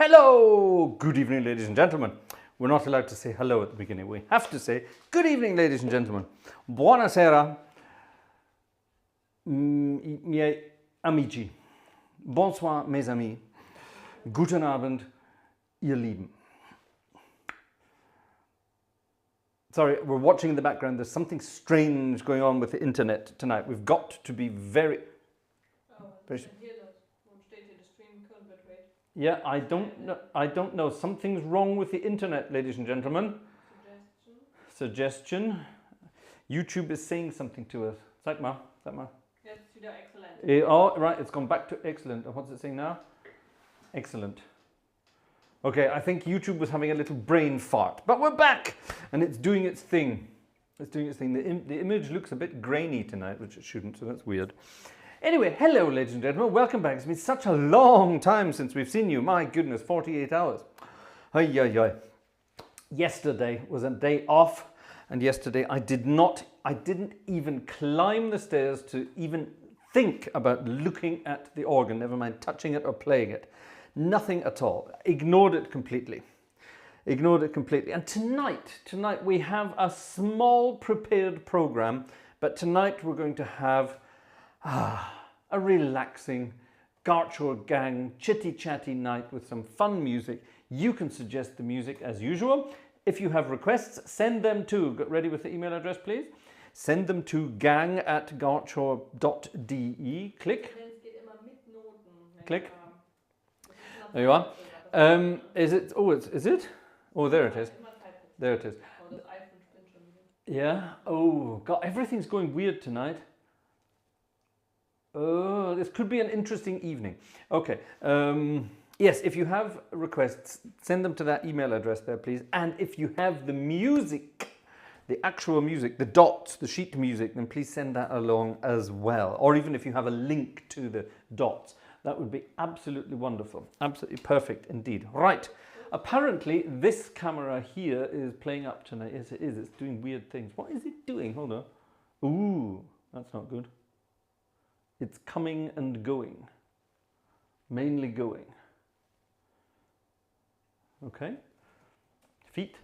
Hello! Good evening, ladies and gentlemen. We're not allowed to say hello at the beginning. We have to say, good evening, ladies and gentlemen. Buonasera, miei amici. Bonsoir, mes amis. Guten Abend, ihr Lieben. Sorry, we're watching in the background. There's something strange going on with the internet tonight. We've got to be very... Yeah, I don't know. Something's wrong with the internet, ladies and gentlemen. Suggestion. YouTube is saying something to us. Zeig mal. Jetzt wieder excellent. Oh, right, it's gone back to excellent. What's it saying now? Excellent. Okay, I think YouTube was having a little brain fart, but we're back and it's doing its thing. It's doing its thing. The image looks a bit grainy tonight, which it shouldn't, so that's weird. Anyway, hello, ladies and gentlemen. Welcome back. It's been such a long time since we've seen you. My goodness, 48 hours. Ay, ay, ay. Yesterday was a day off, and yesterday I didn't even climb the stairs to even think about looking at the organ, never mind touching it or playing it. Nothing at all. Ignored it completely. Ignored it completely. And tonight we have a small prepared program, but tonight we're going to have a relaxing Gartshore Gang chitty-chatty night with some fun music. You can suggest the music as usual. If you have requests, send them to, get ready with the email address please, send them to gang@gartshore.de. Click. Click. There you are. Is it? Oh, is it? Oh, there it is. There it is. Yeah. Oh, God, everything's going weird tonight. Oh, this could be an interesting evening. Okay. Yes, if you have requests, send them to that email address there, please. And if you have the music, the actual music, the dots, the sheet music, then please send that along as well. Or even if you have a link to the dots. That would be absolutely wonderful. Absolutely perfect indeed. Right. Apparently, this camera here is playing up tonight. Yes, it is. It's doing weird things. What is it doing? Hold on. Ooh, that's not good. It's coming and going. Mainly going. Okay. Feet.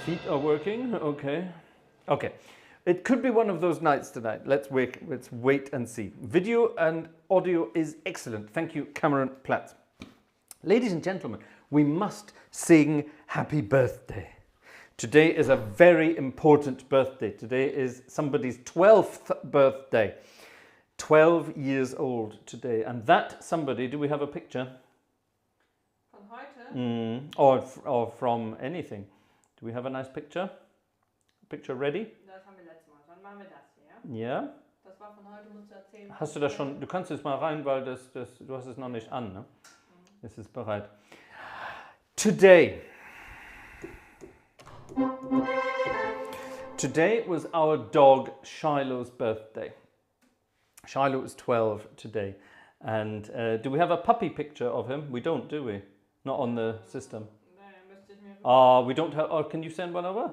Feet are working. Okay. Okay. It could be one of those nights tonight. Let's wait and see. Video and audio is excellent. Thank you, Cameron Platz. Ladies and gentlemen, we must sing happy birthday. Today is a very important birthday. Today is somebody's 12th birthday. 12 years old today. And that somebody, do we have a picture? Von heute? Or from anything. Do we have a nice picture? Picture ready? Das haben wir letztes Mal. Dann machen wir das hier. Ja. Das war von heute, musst du erzählen. Hast du das schon? Du kannst jetzt mal rein, weil du hast es noch nicht an, ne? Es ist bereit. Today was our dog Shiloh's birthday. Shiloh is 12 today. And do we have a puppy picture of him? We don't, do we? Not on the system. We don't have. Oh, can you send one over?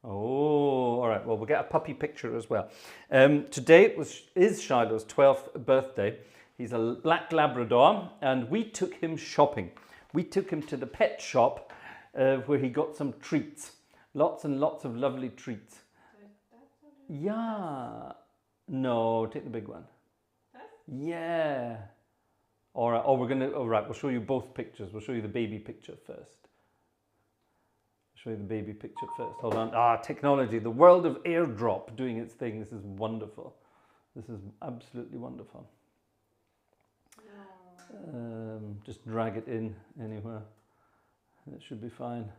Oh, all right. Well, we'll get a puppy picture as well. Today is Shiloh's 12th birthday. He's a black Labrador, and we took him shopping. We took him to the pet shop where he got some treats. Lots and lots of lovely treats. Yeah. No, take the big one. Yeah. All right. Oh, all right. We'll show you both pictures. We'll show you the baby picture first. Show you the baby picture first. Hold on. Technology. The world of airdrop doing its thing. This is wonderful. This is absolutely wonderful. Just drag it in anywhere. It should be fine.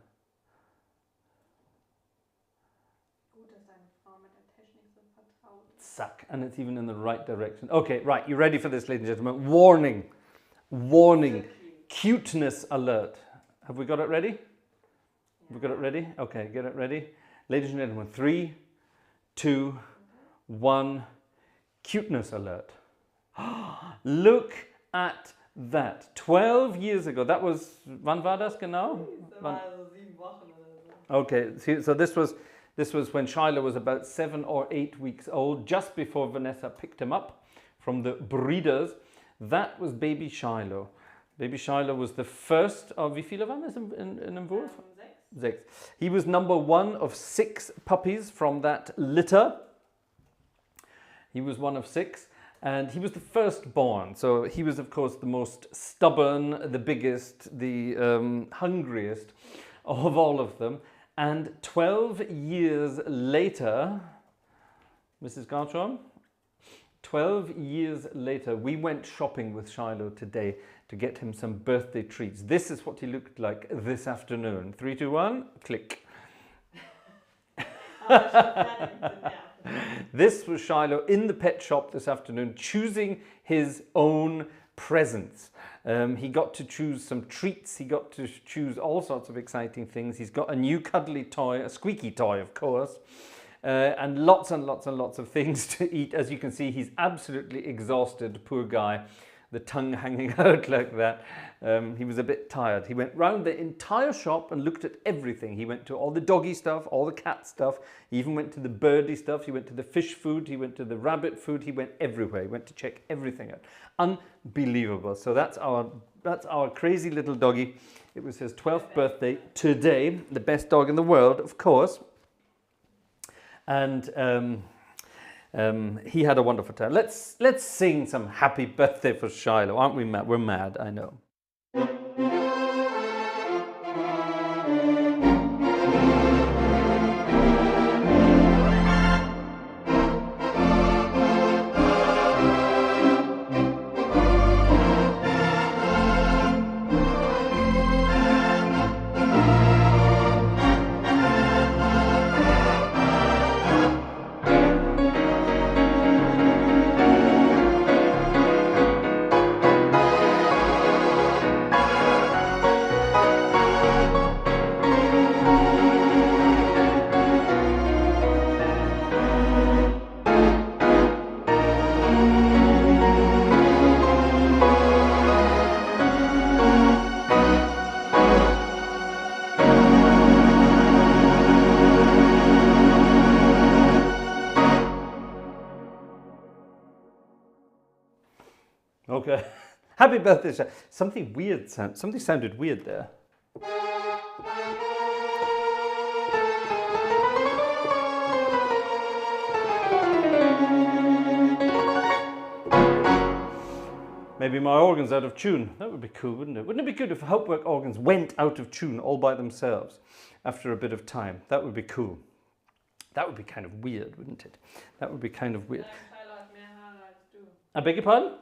Suck. And it's even in the right direction. Okay, right. You ready for this, ladies and gentlemen? Warning. Warning. Cuteness alert. Have we got it ready? We got it ready? Okay, get it ready. Ladies and gentlemen, 3, 2, 1, cuteness alert. Look at that. 12 years ago. That was, wann war das genau? Okay, so this was when Shiloh was about 7 or 8 weeks old, just before Vanessa picked him up from the breeders. That was baby Shiloh. Baby Shiloh was the first of, wie viele waren es in einem Wurf? 6. 6. He was number 1 of 6 puppies from that litter. He was one of 6, and he was the firstborn. So he was, of course, the most stubborn, the biggest, the hungriest of all of them. And 12 years later, Mrs. Gartshore, 12 years later, we went shopping with Shiloh today to get him some birthday treats. This is what he looked like this afternoon. 3, 2, 1, click. This was Shiloh in the pet shop this afternoon, choosing his own presents. He got to choose some treats. He got to choose all sorts of exciting things. He's got a new cuddly toy, a squeaky toy, of course, and lots of things to eat. As you can see, he's absolutely exhausted, poor guy. The tongue hanging out like that. He was a bit tired. He went round the entire shop and looked at everything. He went to all the doggy stuff, all the cat stuff. He even went to the birdie stuff. He went to the fish food. He went to the rabbit food. He went everywhere. He went to check everything out. Unbelievable. So that's our crazy little doggy. It was his 12th birthday today. The best dog in the world, of course. And he had a wonderful time. Let's sing some happy birthday for Shiloh. Aren't we mad? We're mad, I know. Okay. Happy birthday, Shiloh. Something sounded weird there. Maybe my organ's out of tune. That would be cool, wouldn't it? Wouldn't it be good if Hauptwerk organs went out of tune all by themselves after a bit of time? That would be cool. That would be kind of weird, wouldn't it? That would be kind of weird. I beg your pardon?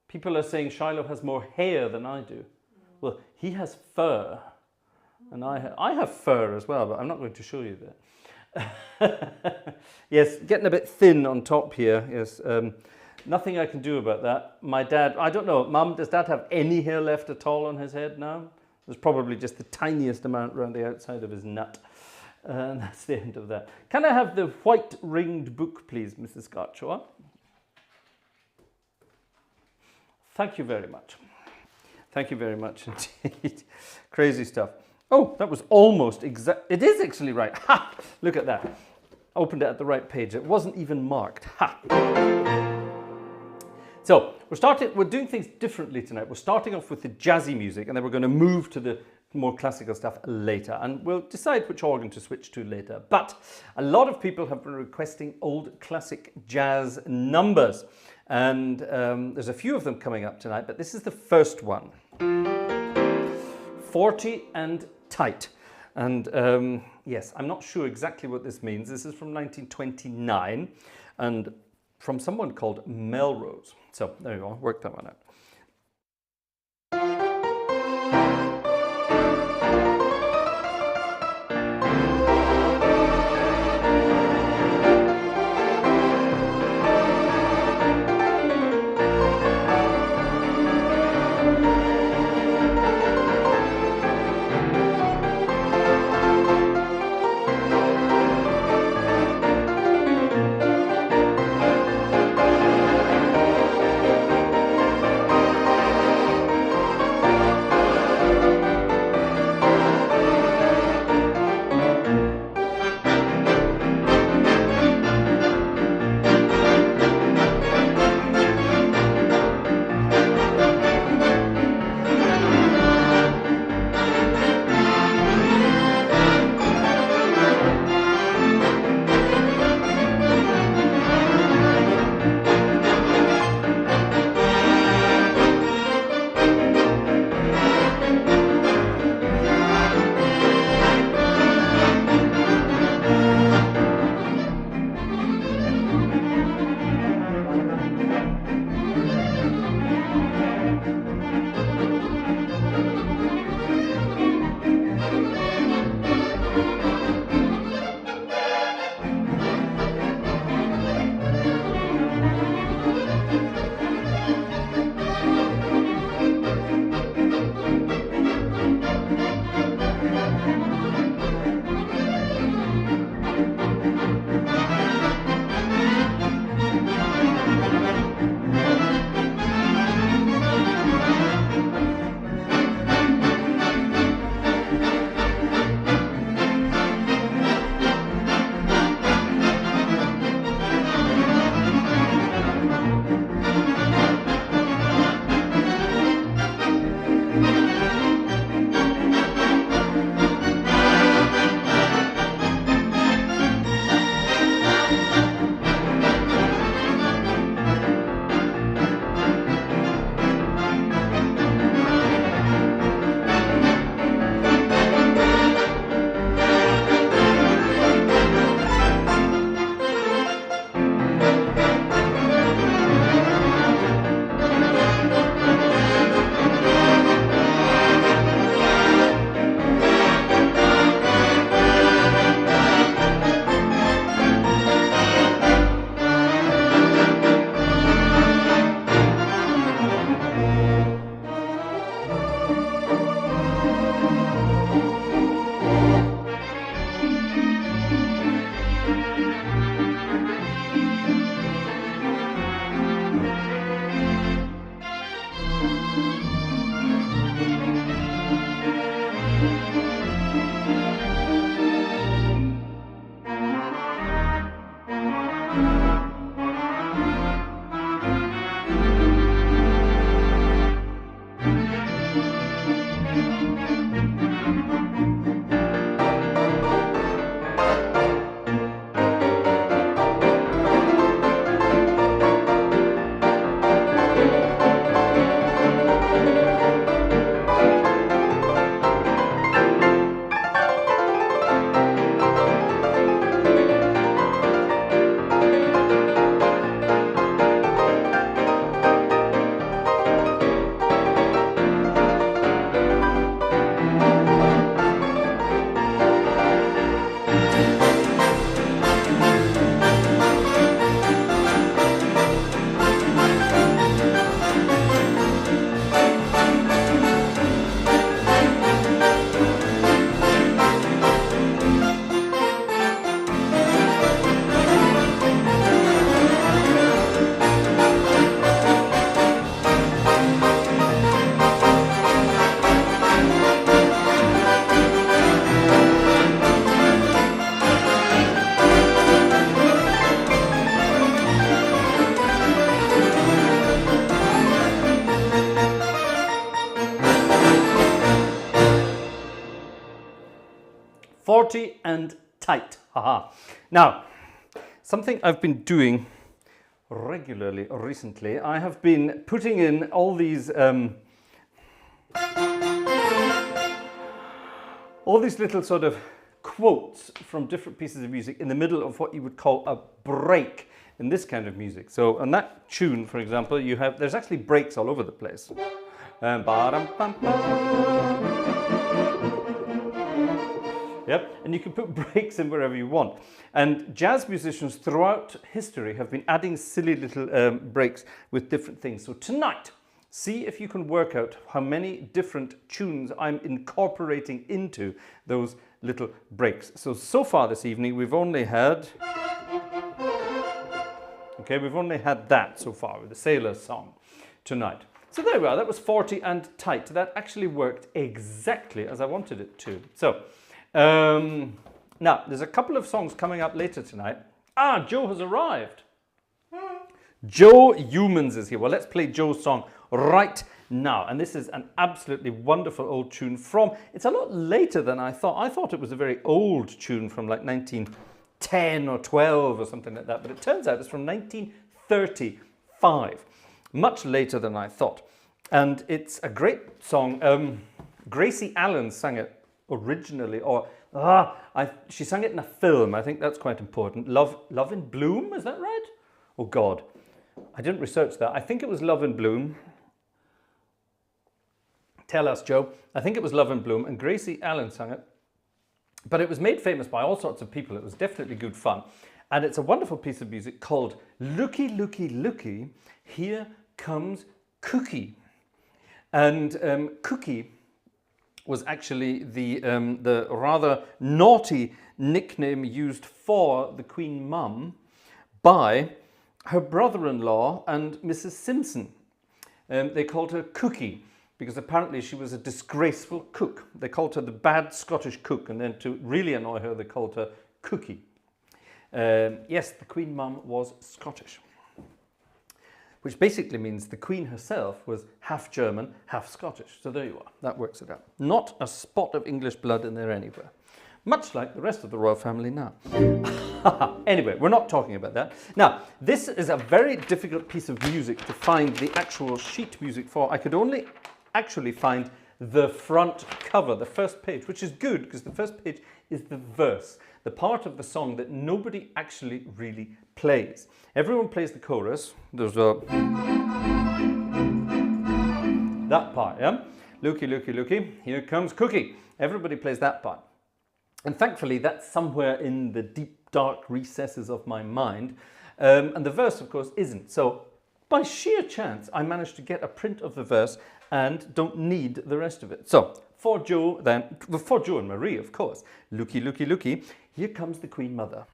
People are saying Shiloh has more hair than I do. Well, he has fur, and I have fur as well, but I'm not going to show you that. Yes, getting a bit thin on top here. Yes, nothing I can do about that. My dad, I don't know, Mum, does Dad have any hair left at all on his head now? There's probably just the tiniest amount around the outside of his nut. And that's the end of that. Can I have the white ringed book, please, Mrs. Gartshore? Thank you very much. Thank you very much indeed. Crazy stuff. Oh, that was almost exact. It is actually right. Ha! Look at that. Opened it at the right page. It wasn't even marked. Ha! So we're doing things differently tonight. We're starting off with the jazzy music, and then we're going to move to the more classical stuff later, and we'll decide which organ to switch to later. But a lot of people have been requesting old classic jazz numbers, and there's a few of them coming up tonight, but this is the first one. 40 and tight. And yes, I'm not sure exactly what this means. This is from 1929 and from someone called Melrose. So there you go, work that one out. 40 and tight. Haha. Now, something I've been doing regularly recently, I have been putting in all these little sort of quotes from different pieces of music in the middle of what you would call a break in this kind of music. So on that tune, for example, there's actually breaks all over the place. Yep, and you can put breaks in wherever you want. And jazz musicians throughout history have been adding silly little breaks with different things. So tonight, see if you can work out how many different tunes I'm incorporating into those little breaks. So far this evening, we've only had that so far with the Sailor song tonight. So there we are, that was 40 and tight. That actually worked exactly as I wanted it to. So, now there's a couple of songs coming up later tonight. Ah, Joe has arrived. Joe Jurgens is here. Well, let's play Joe's song right now. And this is an absolutely wonderful old tune it's a lot later than I thought. I thought it was a very old tune from like 1910 or 12 or something like that. But it turns out it's from 1935. Much later than I thought. And it's a great song. Gracie Allen sang it originally, she sang it in a film. I think that's quite important. Love in Bloom, is that right? Oh God, I didn't research that. I think it was Love in Bloom. Tell us, Joe. I think it was Love in Bloom, and Gracie Allen sang it. But it was made famous by all sorts of people. It was definitely good fun. And it's a wonderful piece of music called Looky, Looky, Looky, Here Comes Cookie. And Cookie was actually the rather naughty nickname used for the Queen Mum by her brother-in-law and Mrs. Simpson. They called her Cookie because apparently she was a disgraceful cook. They called her the bad Scottish cook, and then to really annoy her, they called her Cookie. Yes, the Queen Mum was Scottish, which basically means the Queen herself was half German, half Scottish. So there you are, that works it out. Not a spot of English blood in there anywhere. Much like the rest of the royal family now. Anyway, we're not talking about that. Now, this is a very difficult piece of music to find the actual sheet music for. I could only actually find the front cover, the first page, which is good because the first page is the verse, the part of the song that nobody actually really plays. Everyone plays the chorus. There's that part, yeah? Looky, looky, looky, here comes Cookie. Everybody plays that part. And thankfully, that's somewhere in the deep, dark recesses of my mind. And the verse, of course, isn't. So by sheer chance, I managed to get a print of the verse and don't need the rest of it. So for Joe, then, for Joe and Marie, of course, looky, looky, looky, here comes the Queen Mother.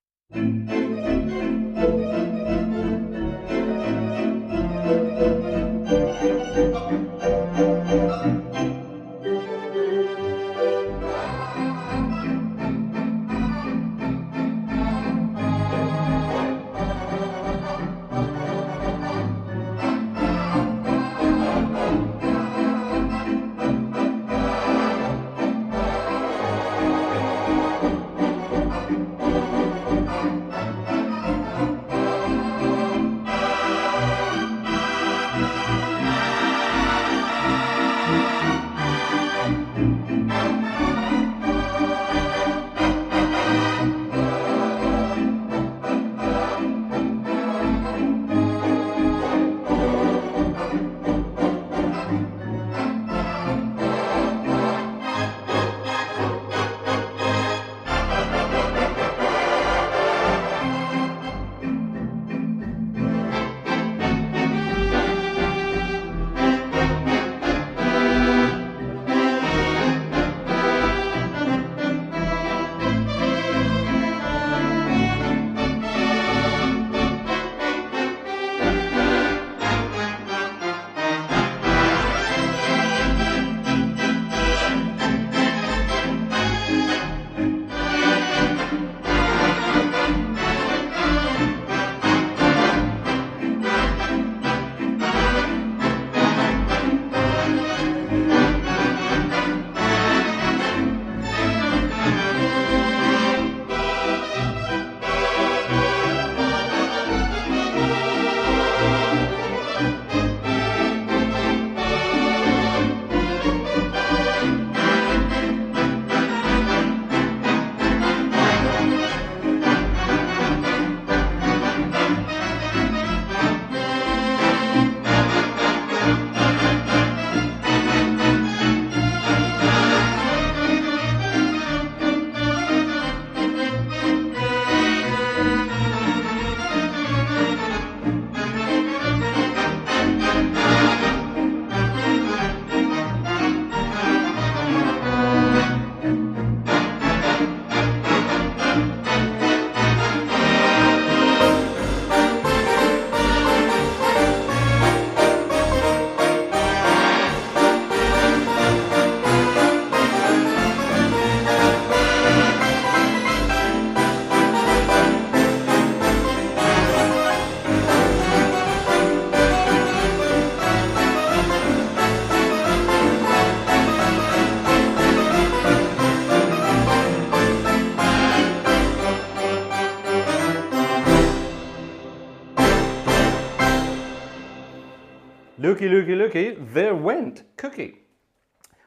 Looky, looky, looky, there went Cookie.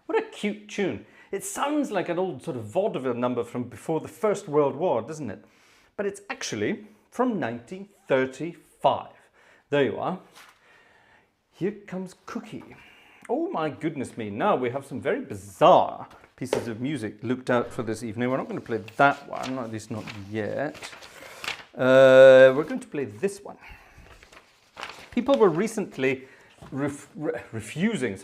What a cute tune. It sounds like an old sort of vaudeville number from before the First World War, doesn't it? But it's actually from 1935. There you are. Here comes Cookie. Oh my goodness me. Now we have some very bizarre pieces of music looked out for this evening. We're not going to play that one, at least not yet. We're going to play this one. People were recently requesting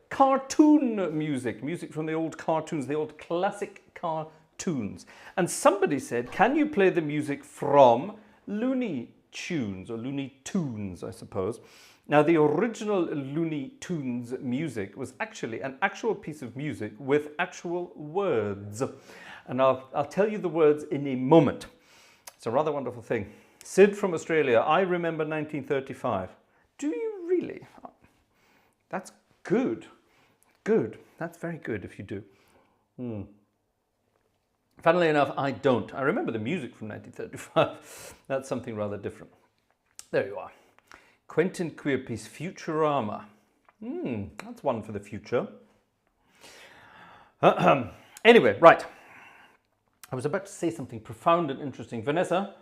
cartoon music from the old cartoons, the old classic cartoons. And somebody said, can you play the music from Looney Tunes, or Looney Tunes, I suppose. Now, the original Looney Tunes music was actually an actual piece of music with actual words. And I'll tell you the words in a moment. It's a rather wonderful thing. Sid from Australia, I remember 1935. Do you really? That's good. Good. That's very good if you do. Funnily enough, I don't. I remember the music from 1935. That's something rather different. There you are. Quentin Queerpeace, Futurama. That's one for the future. Anyway, right. I was about to say something profound and interesting. Vanessa,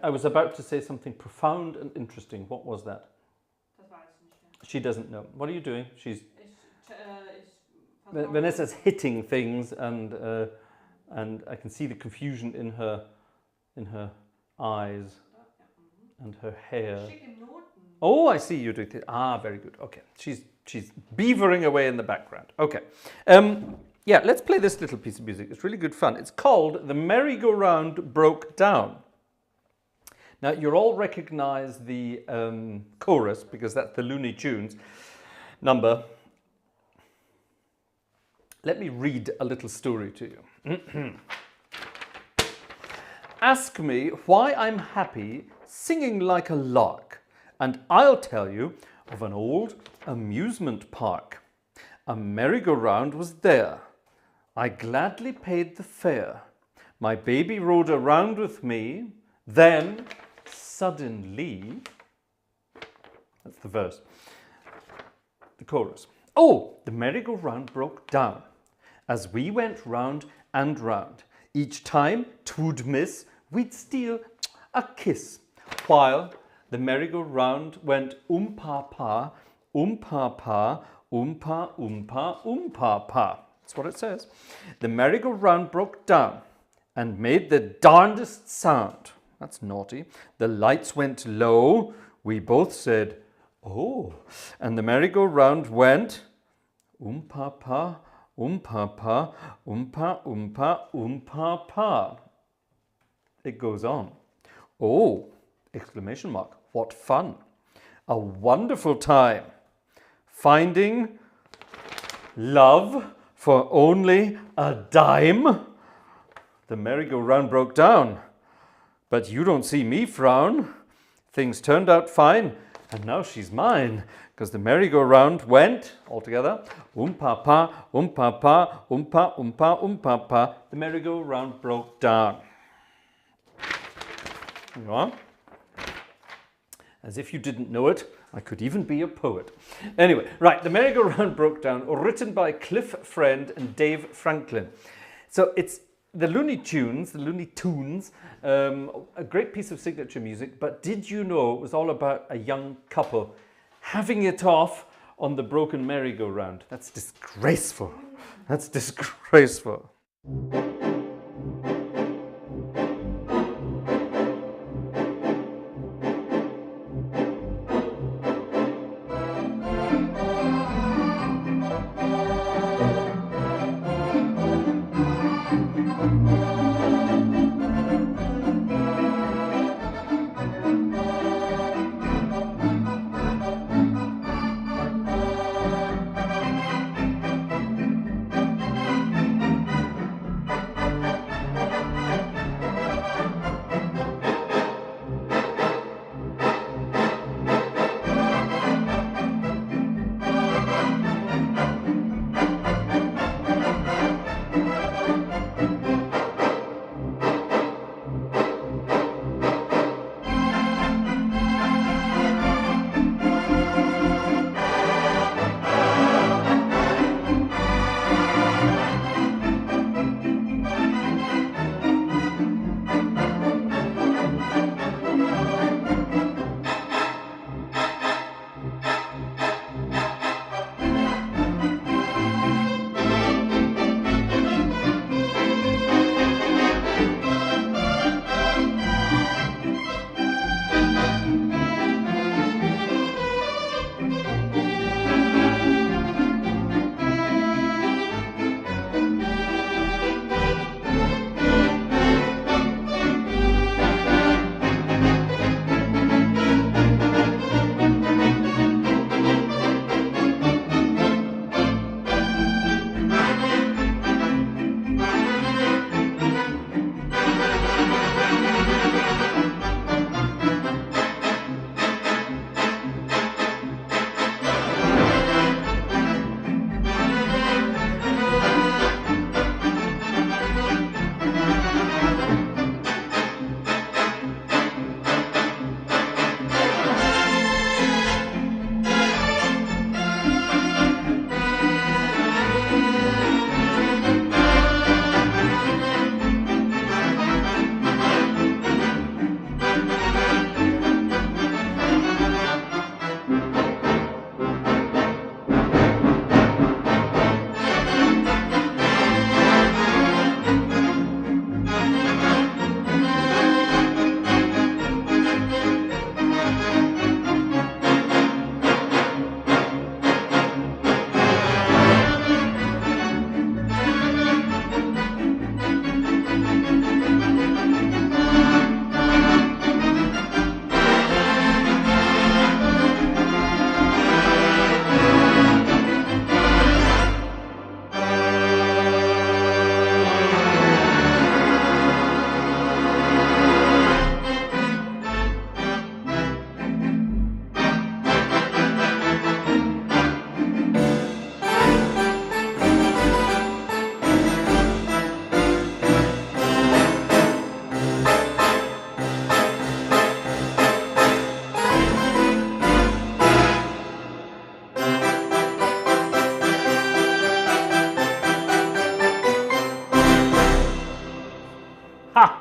I was about to say something profound and interesting. What was that? Das weiß ich nicht mehr. She doesn't know. What are you doing? Ich Vanessa's hitting things, and I can see the confusion in her eyes and her hair. schicke Noten. Oh, I see you doing it. Ah, very good. Okay, she's beavering away in the background. Okay, yeah, let's play this little piece of music. It's really good fun. It's called "The Merry-Go-Round Broke Down." Now, you'll all recognize the chorus because that's the Looney Tunes number. Let me read a little story to you. Ask me why I'm happy singing like a lark, and I'll tell you of an old amusement park. A merry-go-round was there. I gladly paid the fare. My baby rode around with me. Then, suddenly, that's the verse, the chorus. Oh, the merry-go-round broke down. As we went round and round, each time 'twould miss, we'd steal a kiss, while the merry-go-round went pa, pa, pa. That's what it says. The merry-go-round broke down and made the darndest sound. That's naughty. The lights went low. We both said, oh. And the merry-go-round went pa, pa, pa, pa. It goes on. Oh, exclamation mark. What fun. A wonderful time. Finding love for only a dime. The merry-go-round broke down. But you don't see me frown. Things turned out fine, and now she's mine. Because the merry-go-round went, all together, pa, pa, pa. The merry-go-round broke down. There you are. As if you didn't know it, I could even be a poet. Anyway, right, The Merry-Go-Round Broke Down, written by Cliff Friend and Dave Franklin. So it's the Looney Tunes, a great piece of signature music, but did you know it was all about a young couple having it off on the broken merry-go-round? That's disgraceful. That's disgraceful.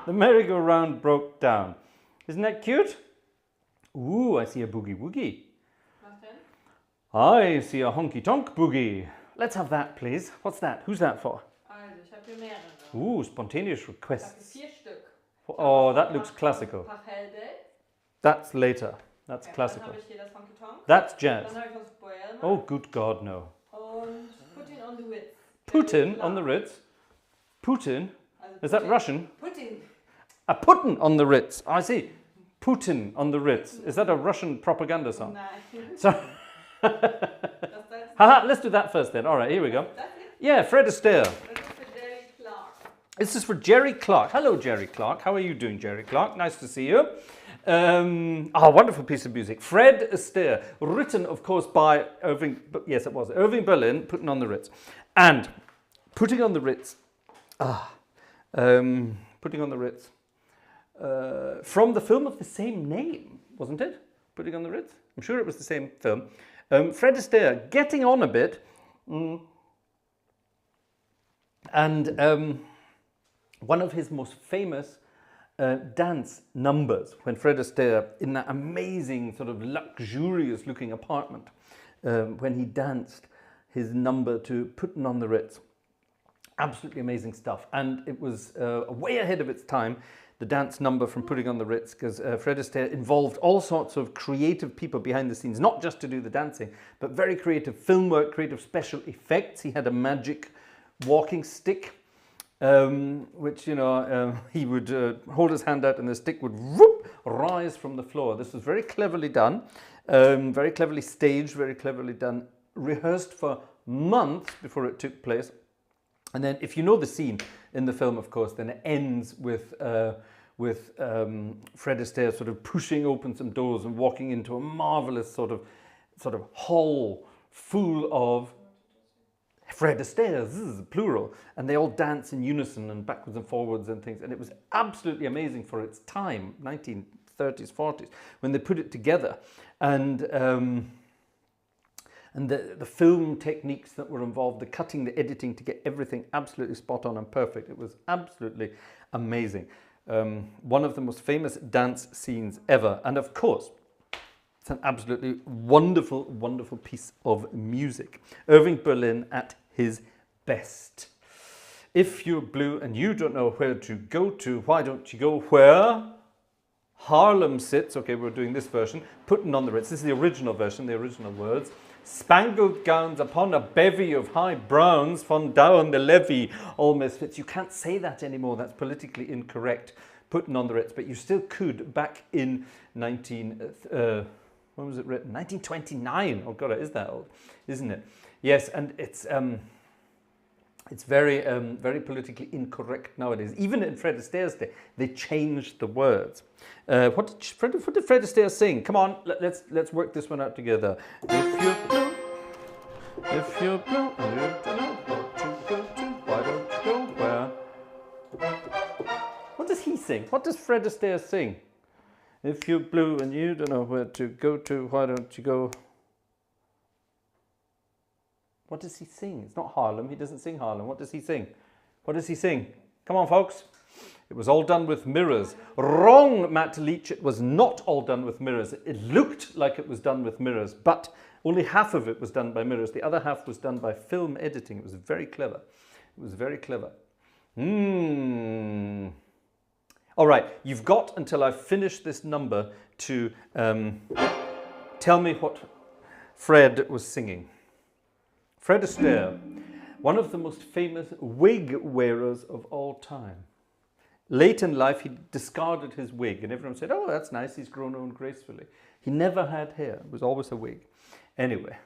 The merry-go-round broke down. Isn't that cute? Ooh, I see a boogie-woogie. Was denn? I see a honky-tonk boogie. Let's have that, please. What's that? Who's that for? Also, ich habe hier mehrere. Ooh, spontaneous Ich habe requests. hier 4 Stück. Oh, that looks classical. Pachelde. That's later. That's Okay, classical. Dann habe ich hier das Honky Tonk. That's jazz. Dann habe ich das Boelma. Oh, good God, no. Und Putin on the Ritz. Putin on the Ritz. Putin? Also Is that Putin- Russian? Putin. A Putin on the Ritz. I see. Putin on the Ritz. Is that a Russian propaganda song? Nein. So, Das ist haha, let's do that first then. All right, here we go. das hier. Yeah, Fred Astaire. Das ist für Jerry Clark. This is for Jerry Clark. Hello, Jerry Clark. How are you doing, Jerry Clark? Nice to see you. Wonderful piece of music. Fred Astaire, written, of course, by Irving. Yes, it was Irving Berlin, Putting on the Ritz, and Putting on the Ritz. Putting on the Ritz. From the film of the same name, wasn't it? Putting on the Ritz. I'm sure it was the same film. Fred Astaire getting on a bit, and one of his most famous dance numbers when Fred Astaire, in that amazing sort of luxurious looking apartment, when he danced his number to Putting on the Ritz. Absolutely amazing stuff. And it was way ahead of its time, the dance number from Putting on the Ritz, because Fred Astaire involved all sorts of creative people behind the scenes, not just to do the dancing, but very creative film work, creative special effects. He had a magic walking stick, which, you know, he would hold his hand out and the stick would whoop, rise from the floor. This was very cleverly done, very cleverly staged, very cleverly done, rehearsed for months before it took place. And then if you know the scene in the film, of course, then it ends with Fred Astaire sort of pushing open some doors and walking into a marvelous sort of hall full of Fred Astaire's, plural, and they all dance in unison and backwards and forwards and things. And it was absolutely amazing for its time, 1930s, 40s, when they put it together. And the film techniques that were involved, the cutting, the editing to get everything absolutely spot on and perfect. It was absolutely amazing. One of the most famous dance scenes ever. And of course, it's an absolutely wonderful, wonderful piece of music. Irving Berlin at his best. If you're blue and you don't know where to go to, why don't you go where Harlem sits? Okay, we're doing this version. Putting on the Ritz. This is the original version, the original words. Spangled gowns upon a bevy of high browns, von down the levee, all misfits. You can't say that anymore. That's politically incorrect. Putting on the Ritz, but you still could back in when was it written? 1929. Oh God, it is that old, isn't it? Yes, and it's very very politically incorrect nowadays. Even in Fred Astaire's day, they changed the words. What did Fred Astaire sing? Come on, let's work this one out together. If you're blue, and you don't know what to go to, why don't you go where? What does he sing? What does Fred Astaire sing? If you're blue and you don't know where to go to, why don't you go? What does he sing? It's not Harlem. He doesn't sing Harlem. What does he sing? What does he sing? Come on, folks. It was all done with mirrors. Wrong, Matt Leach. It was not all done with mirrors. It looked like it was done with mirrors, but only half of it was done by mirrors. The other half was done by film editing. It was very clever. It was very clever. All right, you've got until I finish this number to tell me what Fred was singing. Fred Astaire, one of the most famous wig wearers of all time. Late in life, he discarded his wig, and everyone said, oh, that's nice, he's grown on gracefully. He never had hair, it was always a wig. Anyway.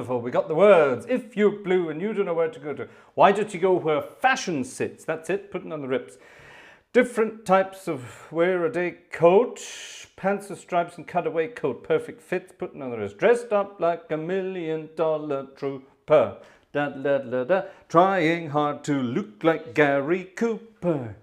wonderful. We got the words. If you're blue and you don't know where to go to, why don't you go where fashion sits? That's it, putting on the rips. Different types of wear a day coat, pants with stripes and cutaway coat, perfect fits, putting on the wrist. Dressed up like $1 million trooper, da da da da, trying hard to look like Gary Cooper,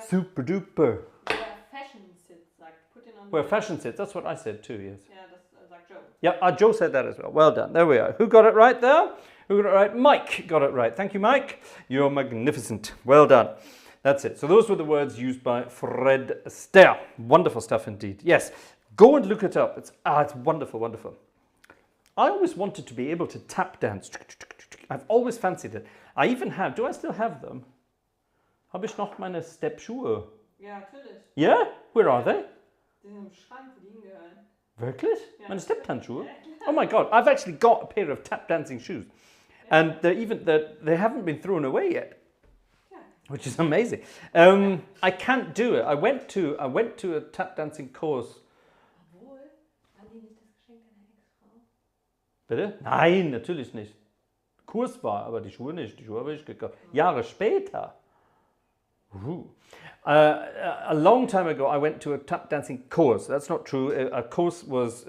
super duper. Where fashion sits, like putting on. Where fashion sits, that's what I said too, yes. Yeah, that's like Joe. Yeah, Joe said that as well. Well done. There we are. Who got it right there? Who got it right? Mike got it right. Thank you, Mike. You're magnificent. Well done. That's it. So those were the words used by Fred Astaire. Wonderful stuff indeed. Yes, go and look it up. It's wonderful, wonderful. I always wanted to be able to tap dance. I've always fancied it. I even have, do I still have them? Habe ich noch meine Steppschuhe? Ja, natürlich. Yeah? Where are they? Die sind im Schrank, wo die hingehören. Wirklich? Ja. Meine Stepptanzschuhe? Oh my God, I've actually got a pair of tap dancing shoes. And they haven't been thrown away yet. Which is amazing. I can't do it. I went to a tap dancing course. Obwohl, waren die nicht das Geschenk deiner Ex-Frau? Bitte? Nein, natürlich nicht. Kurs war, aber die Schuhe nicht. Die Schuhe habe ich gekauft. Jahre später. A long time ago, I went to a tap dancing course. That's not true. A course was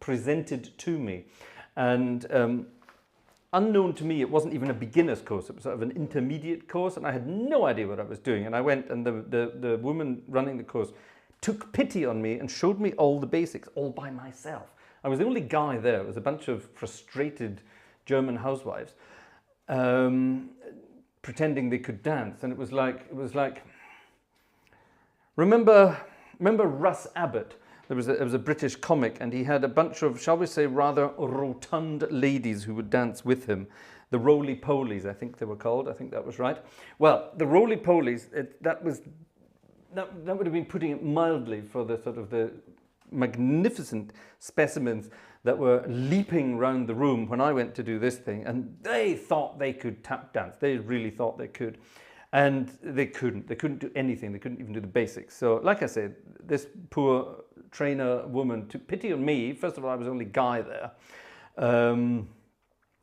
presented to me, and unknown to me, it wasn't even a beginner's course. It was sort of an intermediate course, and I had no idea what I was doing. And I went, and the woman running the course took pity on me and showed me all the basics all by myself. I was the only guy there. It was a bunch of frustrated German housewives pretending they could dance, and it was like. Remember Russ Abbott? There was a British comic, and he had a bunch of, shall we say, rather rotund ladies who would dance with him. The roly-polies, I think they were called. I think that was right. Well, the roly-polies, that would have been putting it mildly for the sort of the magnificent specimens that were leaping round the room when I went to do this thing, and they thought they could tap dance. They really thought they could. And they couldn't do anything. They couldn't even do the basics. So, like I said, this poor trainer woman took pity on me. First of all, I was the only guy there.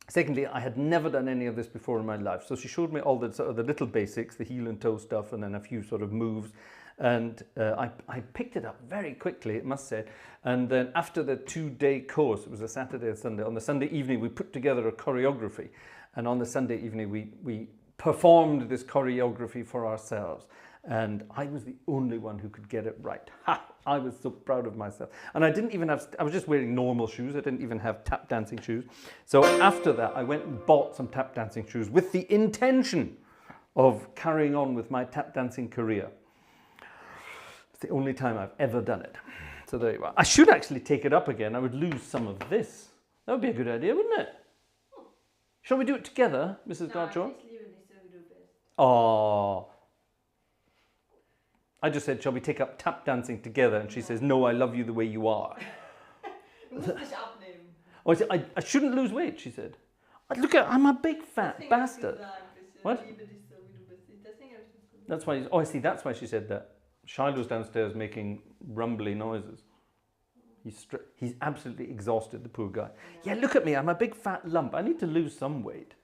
Secondly, I had never done any of this before in my life. So she showed me all the sort of the little basics, the heel and toe stuff, and then a few sort of moves. And I picked it up very quickly, it must say. And then after the 2-day course, it was a Saturday and Sunday. On the Sunday evening, we put together a choreography. And on the Sunday evening, we performed this choreography for ourselves, and I was the only one who could get it right. Ha! I was so proud of myself. And I didn't even have, I was just wearing normal shoes. I didn't even have tap dancing shoes. So after that, I went and bought some tap dancing shoes with the intention of carrying on with my tap dancing career. It's the only time I've ever done it. So there you are. I should actually take it up again. I would lose some of this. That would be a good idea, wouldn't it? Shall we do it together, Mrs. Gartshore? Oh, I just said, shall we take up tap dancing together? And she says, no, I love you the way you are. Oh, I shouldn't lose weight, she said. Look at, I'm a big fat bastard. What? That's why, I see, that's why she said that. Shiloh's downstairs making rumbly noises. He's absolutely exhausted, the poor guy. Yeah, look at me, I'm a big fat lump. I need to lose some weight.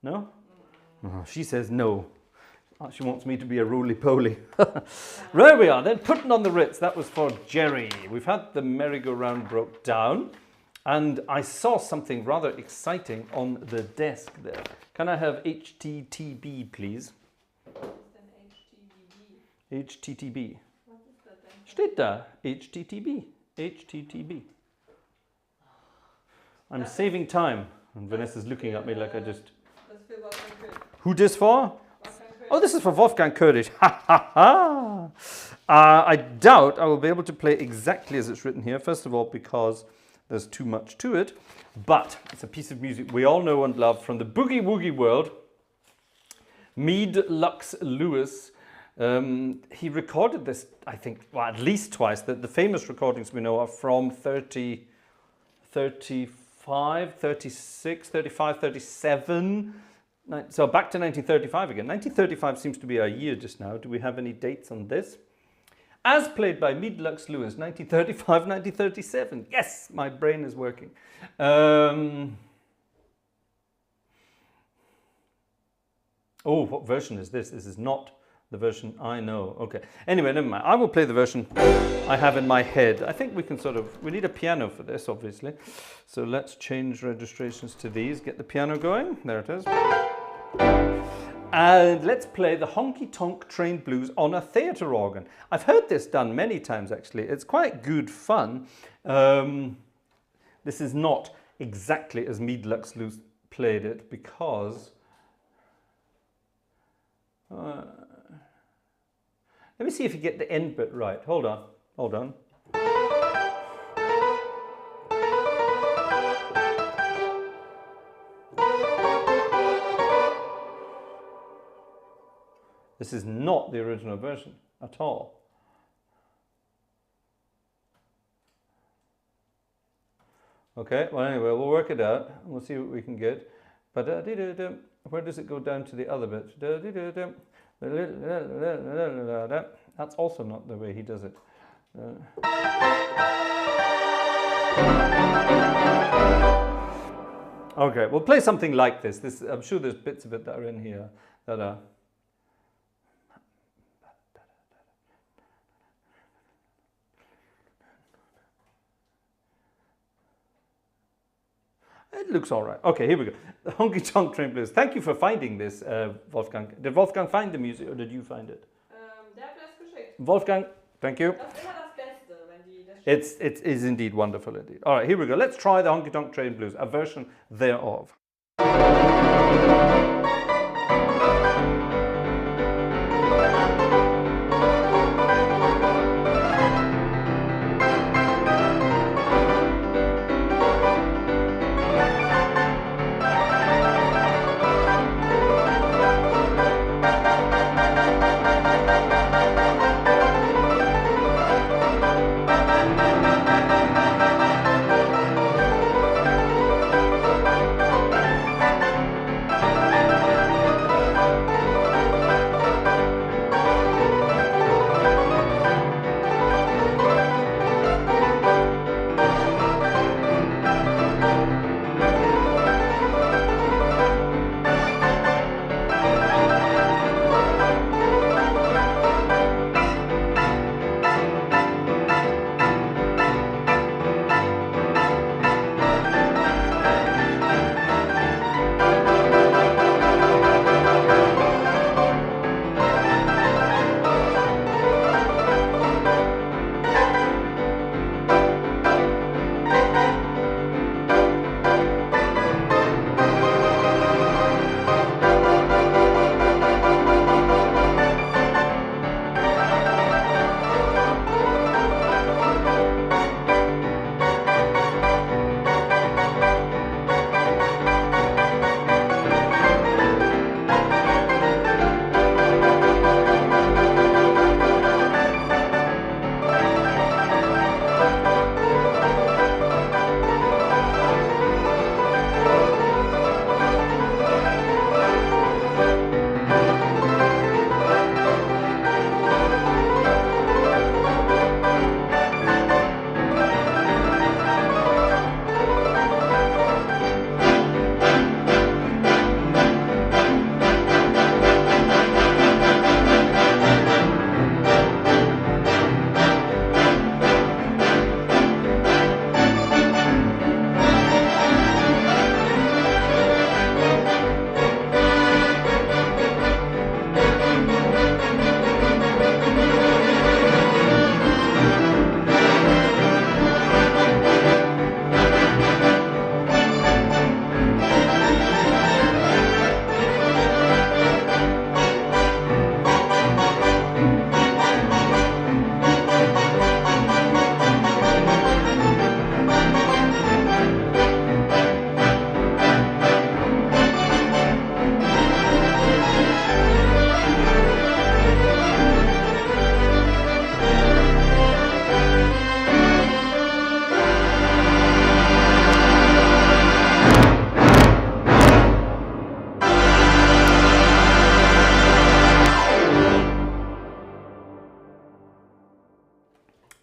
No? Oh, she says no. She wants me to be a roly-poly. There we are, then putting on the Ritz. That was for Jerry. We've had the merry-go-round broke down, and I saw something rather exciting on the desk there. Can I have HTTB, please? HTTB. Steht da. HTTB. HTTB. I'm saving time. And Vanessa's looking at me like I just... Who this for? Oh, this is for Wolfgang Kurdish. Ha ha ha! I doubt I will be able to play exactly as it's written here. First of all, because there's too much to it. But it's a piece of music we all know and love from the boogie woogie world. Mead Lux Lewis. He recorded this, I think, well, at least twice. The famous recordings we know are from 30, 35, 36, 35, 37. So back to 1935 again. 1935 seems to be our year just now. Do we have any dates on this? As played by Mead Lux Lewis, 1935, 1937. Yes, my brain is working. Oh, what version is this? This is not the version I know. Okay. Anyway, never mind. I will play the version I have in my head. I think we can we need a piano for this, obviously. So let's change registrations to these. Get the piano going. There it is. And let's play the Honky Tonk Train Blues on a theatre organ. I've heard this done many times, actually. It's quite good fun. This is not exactly as Mead Lux Luz played it because... let me see if you get the end bit right. Hold on, hold on. This is not the original version at all. Okay, well anyway, we'll work it out and we'll see what we can get. But where does it go down to the other bit? That's also not the way he does it. Okay, we'll play something like this. I'm sure there's bits of it that are in here that are... It looks all right. Okay, here we go. The Honky Tonk Train Blues. Thank you for finding this, Wolfgang. Did Wolfgang find the music or did you find it? Der hat mir das geschickt. Wolfgang, thank you. Das ist immer das Beste, wenn die das It is indeed wonderful indeed. All right, here we go. Let's try the Honky Tonk Train Blues, a version thereof.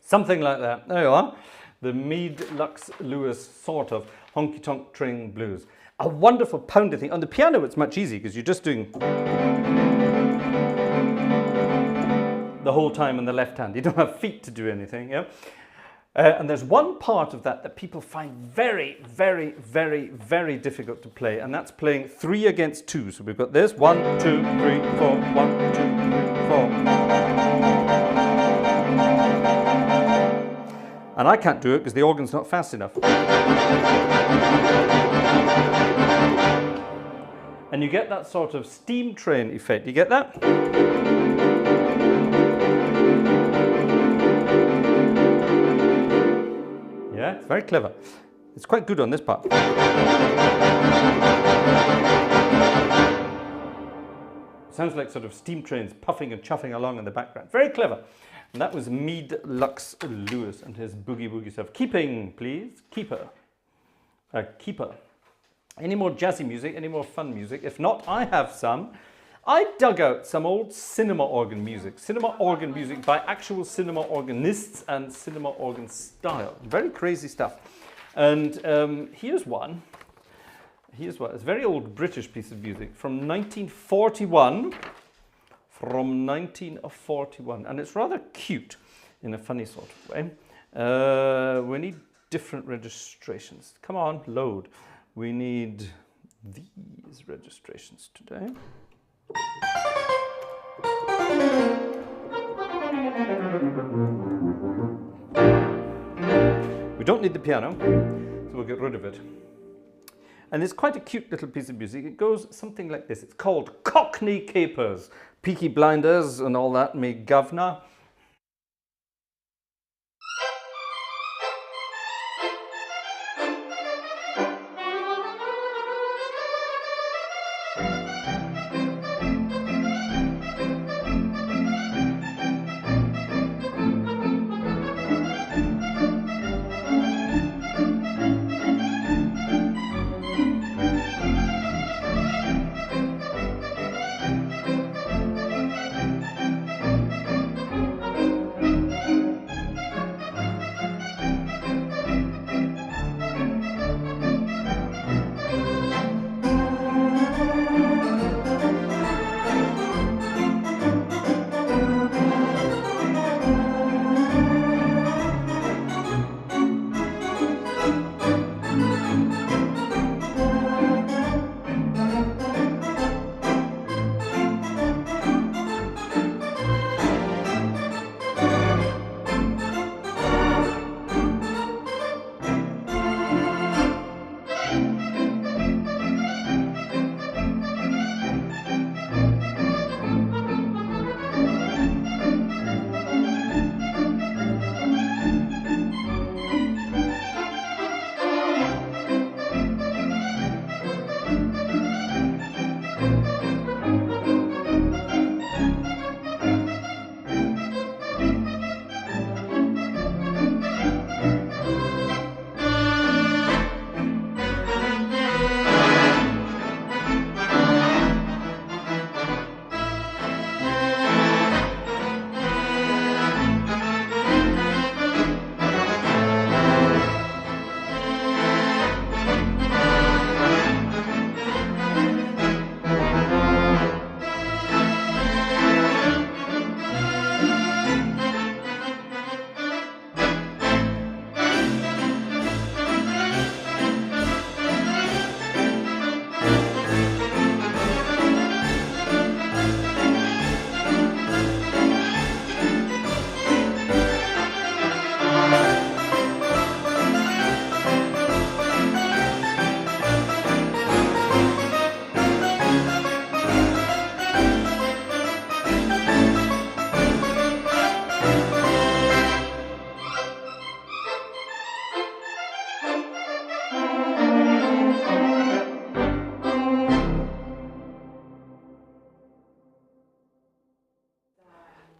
Something like that. There you are. The Mead Lux Lewis sort of Honky Tonk Train Blues. a wonderful pounding thing. On the piano, it's much easier because you're just doing the whole time on the left hand. You don't have feet to do anything. Yeah? And there's one part of that that people find very, very, very, very difficult to play, and that's playing 3 against 2. So we've got this 1, 2, 3, 4, 1, 2, 3, 4. And I can't do it because the organ's not fast enough. And you get that sort of steam train effect. You get that? Yeah, it's very clever. It's quite good on this part. Sounds like sort of steam trains puffing and chuffing along in the background. Very clever. And that was Mead Lux Lewis and his boogie boogie stuff. Keeping, please. Keeper. Keeper. Any more jazzy music? Any more fun music? If not, I have some. I dug out some old cinema organ music. Cinema organ music by actual cinema organists and cinema organ style. Very crazy stuff. And here's one. Here's one. It's a very old British piece of music from 1941. From 1941. And it's rather cute in a funny sort of way. We need different registrations. Come on, load. We need these registrations today. We don't need the piano, so we'll get rid of it. And it's quite a cute little piece of music. It goes something like this. It's called Cockney Capers. Peaky Blinders and all that, me governor.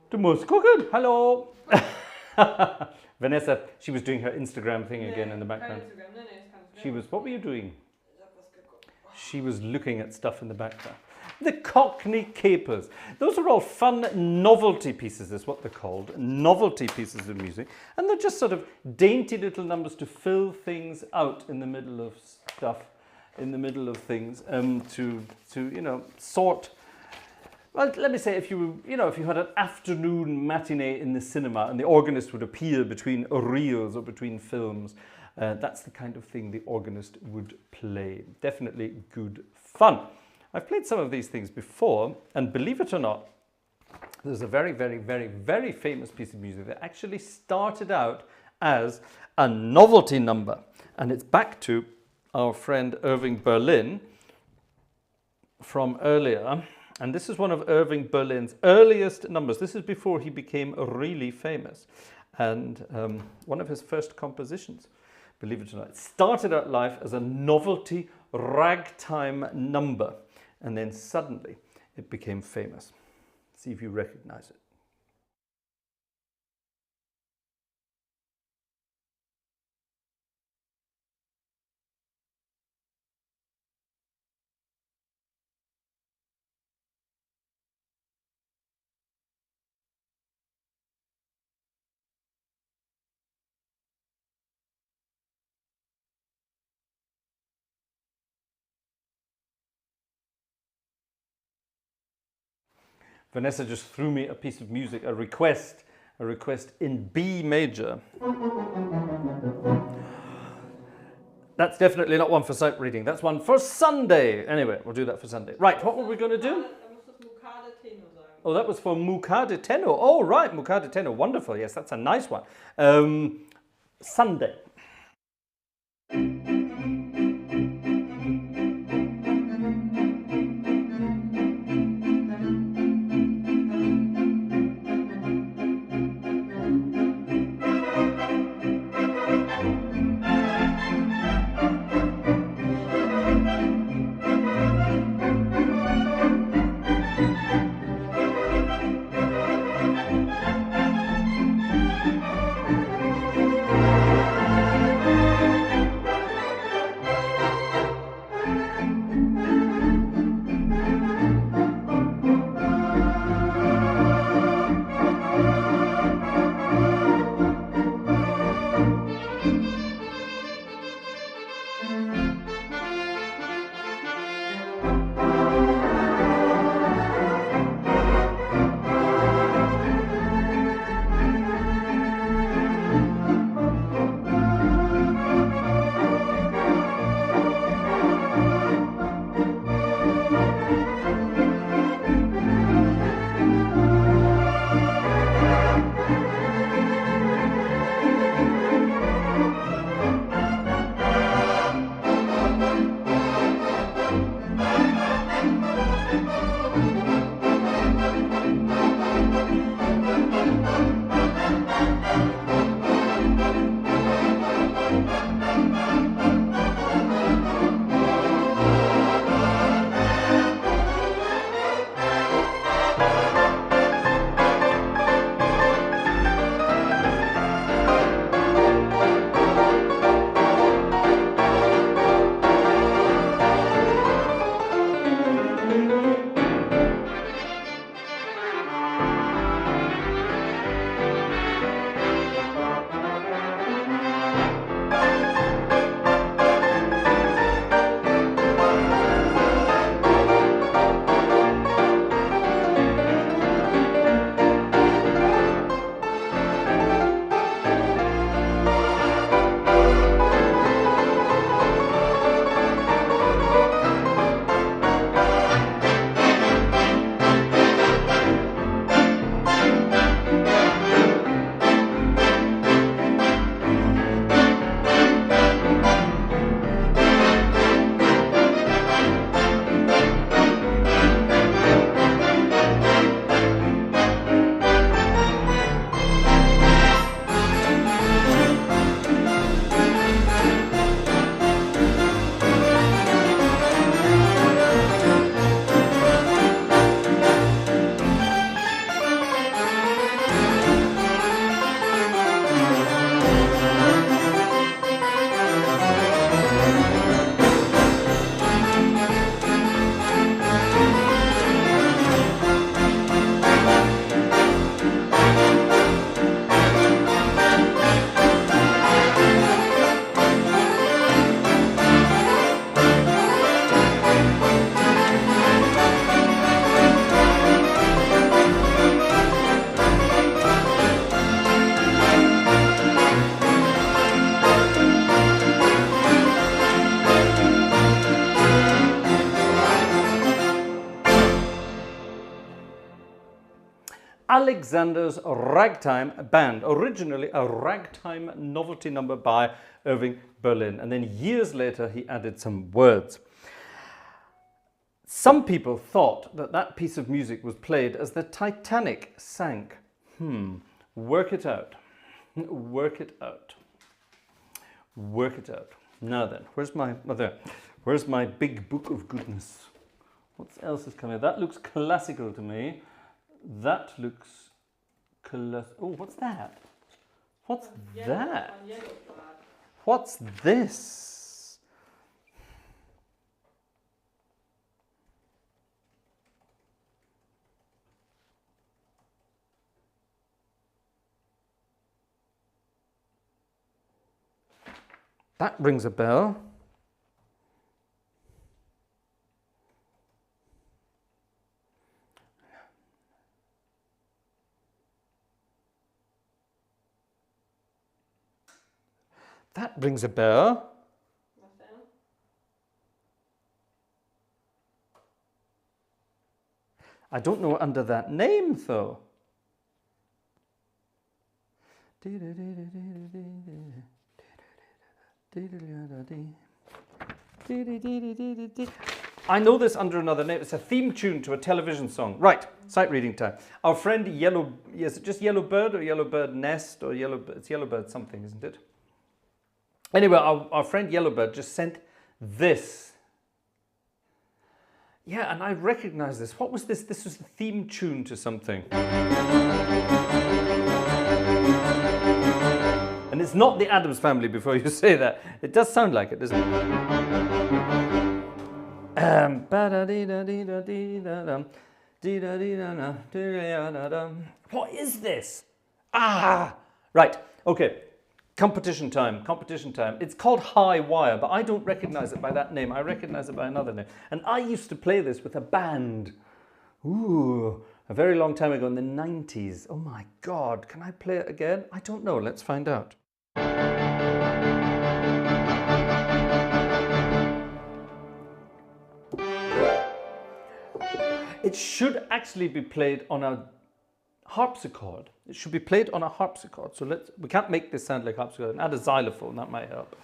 Du musst gucken. Hello. Vanessa, she was doing her Instagram thing again in the background. She was, what were you doing? She was looking at stuff in the background. The Cockney Capers. Those are all fun novelty pieces, is what they're called. Novelty pieces of music. And they're just sort of dainty little numbers to fill things out in the middle of stuff. in the middle of things to you know, sort. Well, let me say, if you had an afternoon matinee in the cinema and the organist would appear between reels or between films, that's the kind of thing the organist would play. Definitely good fun. I've played some of these things before, and believe it or not, there's a very, very, very, very famous piece of music that actually started out as a novelty number. And it's back to our friend Irving Berlin from earlier. And this is one of Irving Berlin's earliest numbers. This is before he became really famous. And one of his first compositions, believe it or not. It started out life as a novelty ragtime number. And then suddenly it became famous. See if you recognize it. Vanessa just threw me a piece of music, a request in B major. That's definitely not one for sight reading. That's one for Sunday. Anyway, we'll do that for Sunday. Right, what were we going to do? Oh, that was for Mucade Tenno. Oh, right, Mucade Tenno. Wonderful. Yes, that's a nice one. Sunday. Alexander's Ragtime Band, originally a ragtime novelty number by Irving Berlin, and then years later he added some words. Some people thought that that piece of music was played as the Titanic sank. Work it out. Work it out. Work it out. Now then, where's my big book of goodness? What else is coming? That looks classical to me. That looks oh, what's that? What's that? What's this? That rings a bell. That rings a bell. I don't know under that name though. I know this under another name. It's a theme tune to a television song. Right, sight reading time. Our friend Yellow, is it just Yellowbird or Yellowbird Nest or Yellowbird? It's Yellowbird something, isn't it? Anyway, our friend Yellowbird just sent this. Yeah, and I recognize this. What was this? This was the theme tune to something. And it's not the Addams Family before you say that. It does sound like it, doesn't it? What is this? Ah, right, okay. Competition time, competition time. It's called High Wire, but I don't recognize it by that name. I recognize it by another name. And I used to play this with a band. Ooh, a very long time ago in the 90s. Oh my God, can I play it again? I don't know, let's find out. It should actually be played on a harpsichord. It should be played on a harpsichord. So we can't make this sound like harpsichord. And add a xylophone, that might help.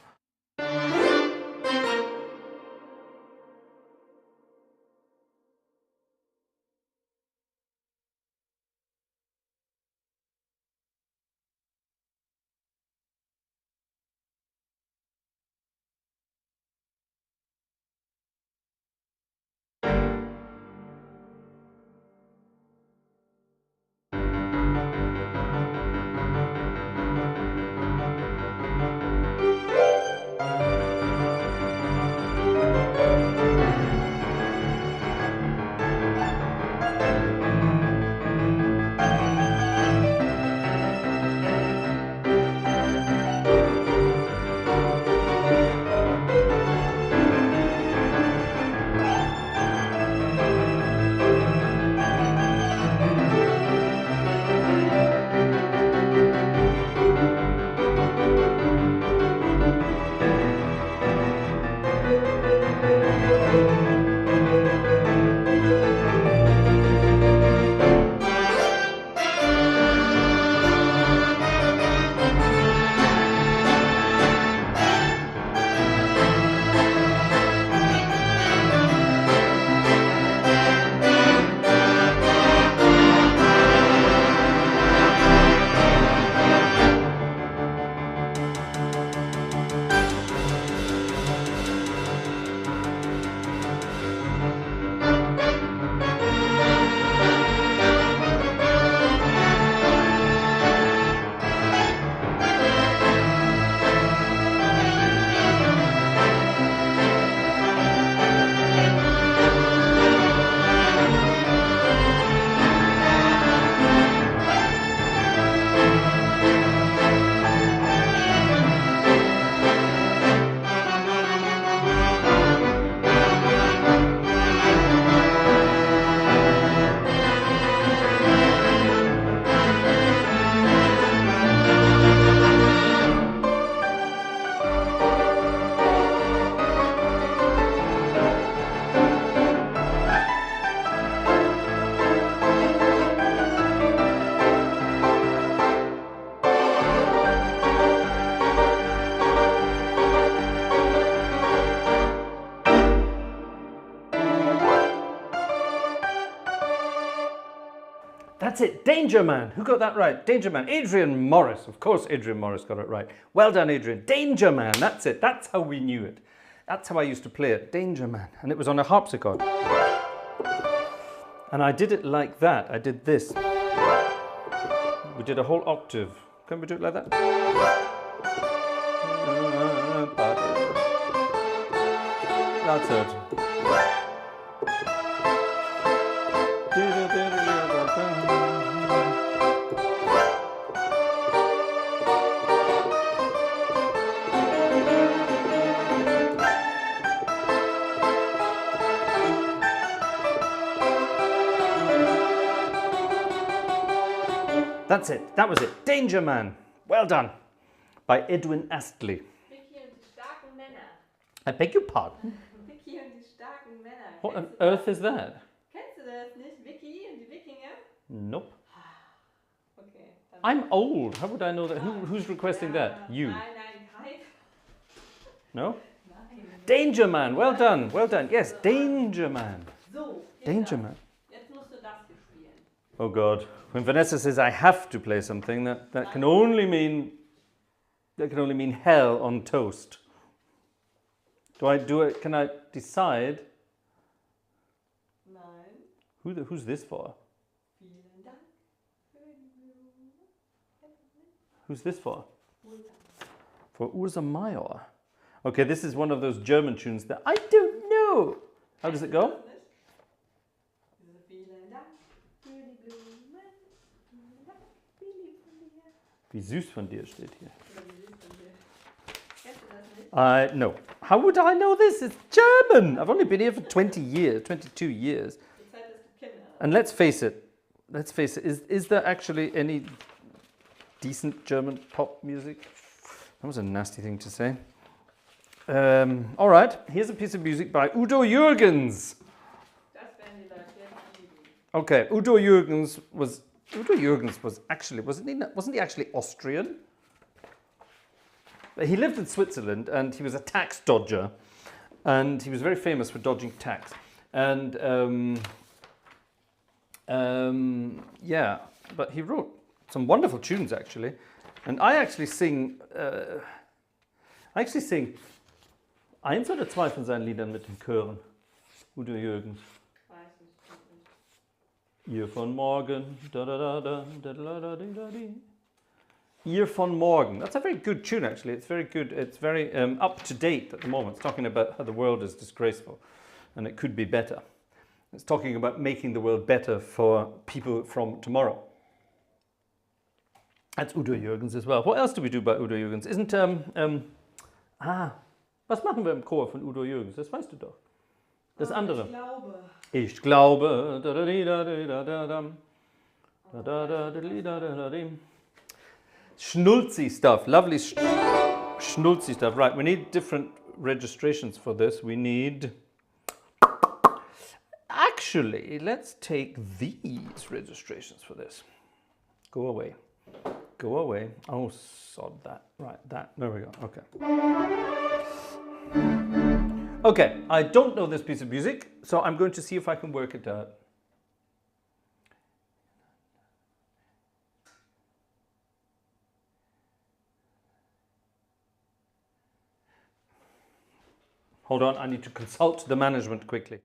That's it, Danger Man. Who got that right? Danger Man. Adrian Morris. Of course, Adrian Morris got it right. Well done, Adrian. Danger Man. That's it. That's how we knew it. That's how I used to play it. Danger Man. And it was on a harpsichord. And I did it like that. I did this. We did a whole octave. Can we do it like that? That's it. That's it. That was it. Danger Man. Well done. By Edwin Astley. Vicky und die starken Männer. I beg your pardon? Vicky und die starken Männer. What on earth is that? Kennst du das nicht? Vicky und die Wikinger? Nope. Okay. Dann I'm old. How would I know that? Who's requesting that? You. Nein, nein, kein. No? Nein. Danger Man. Well done. Well done. Yes, Danger Man. So. Danger Man. Jetzt musst du das hier spielen. Oh God. When Vanessa says I have to play something, that can only mean hell on toast. Do I do it? Can I decide? Nein. Who's this for? Vielen Dank für die Blumen. Who's this for? For Ursa Major. Okay, this is one of those German tunes that I don't know. How does it go? Vielen Dank für die Blumen. Vielen Dank, wie lieb von dir. Wie süß von dir steht hier. Oder wie lieb von dir. Kennst du das nicht? No. How would I know this? It's German. I've only been here for 20 years, 22 years. Die Zeit, dass du Kinder hast. And let's face it, is there actually any decent German pop music? That was a nasty thing to say. All right, here's a piece of music by Udo Jurgens. Das werden die Leute jetzt lieben. Okay, Udo Jurgens was actually, wasn't he actually Austrian? He lived in Switzerland and he was a tax dodger, and he was very famous for dodging tax. And yeah, but he wrote some wonderful tunes actually. And I actually sing eins oder zwei von seinen Liedern mit den Chören. Udo Jürgens. Weiß nicht. Ihr von morgen. Da, da, da, da, da, da, da, da, da, da. Ihr von morgen. That's a very good tune actually. It's very good. It's very up to date at the moment. It's talking about how the world is disgraceful and it could be better. It's talking about making the world better for people from tomorrow. That's Udo Jurgens as well. What else do we do by Udo Jurgens? Was machen wir im Chor von Udo Jurgens? Das weißt du doch. Das andere. Ich glaube. Schnulzy stuff. Lovely schnulzy stuff. Right, we need different registrations for this. We need... Actually, let's take these registrations for this. Go away. Go away. Oh, sod that. Right, that. There we go. Okay. Okay, I don't know this piece of music, so I'm going to see if I can work it out. Hold on, I need to consult the management quickly.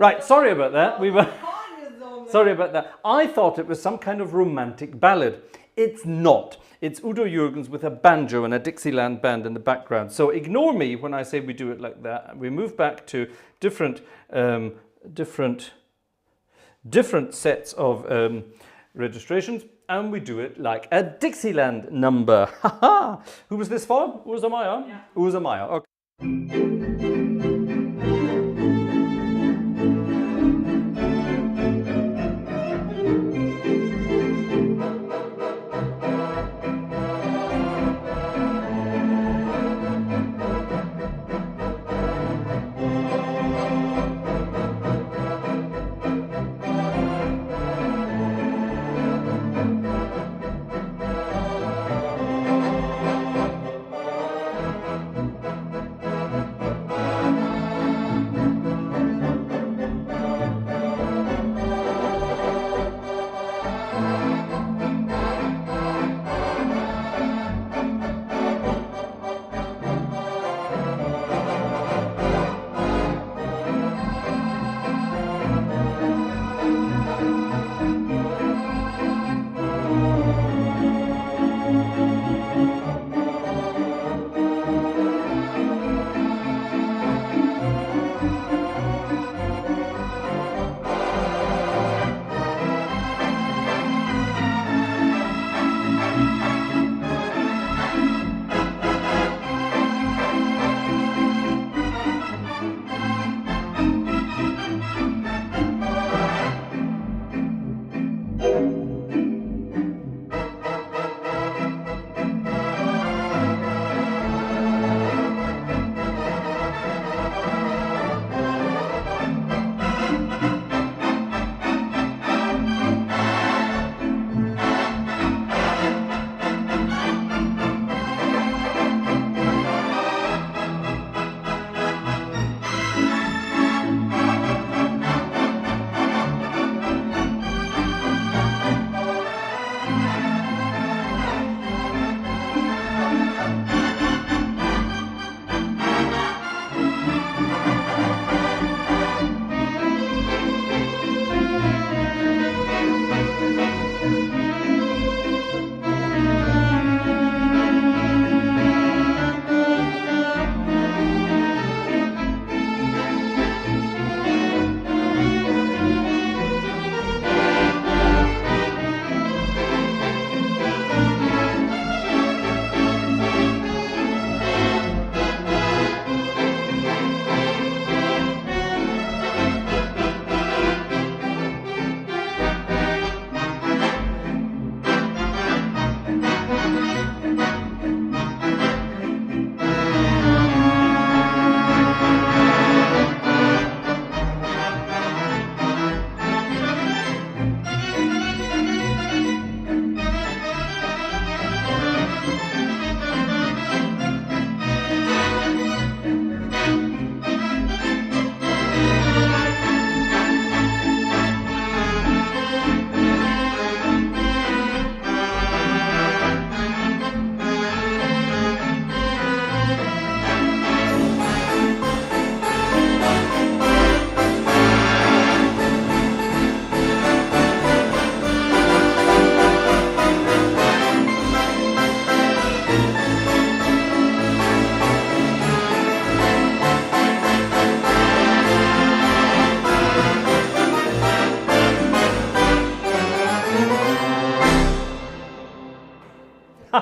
Right, sorry about that. We were... Vorgesungen. Sorry about that. I thought it was some kind of romantic ballad. It's not. It's Udo Jurgens with a banjo and a Dixieland band in the background. So ignore me when I say we do it like that. We move back to different sets of registrations, and we do it like a Dixieland number. Haha! Who was this for? Uza Maya? Yeah. Uza Maya. Okay.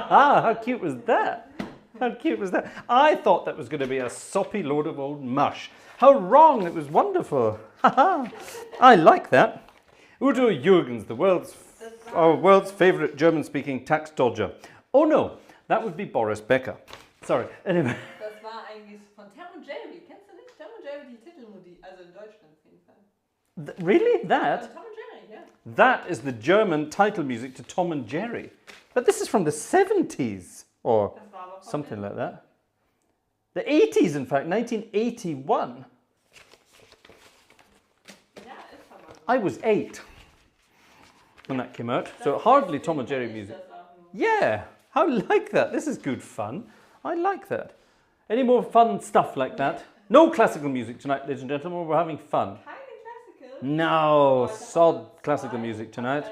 How cute was that? How cute was that? I thought that was going to be a soppy load of old mush. How wrong, it was wonderful. I like that. Udo Jurgens, our world's favourite German-speaking tax dodger. Oh no, that would be Boris Becker. Sorry, anyway. Das war eigentlich von Tom und Jerry. Kennst du nicht? Tom und Jerry, die Titelmelodie. Also in Deutschland auf jeden Fall. Really? That? Tom und Jerry, yeah. That is the German title music to Tom and Jerry. But this is from the 70s or Das war aber von something like that. The 80s, in fact, 1981. Ja, ist aber so. I was 8 when that came out, so hardly Tom and Jerry music. Yeah, I like that. This is good fun. I like that. Any more fun stuff like that? No classical music tonight, ladies and gentlemen. We're having fun. Keine No, sod classical music tonight.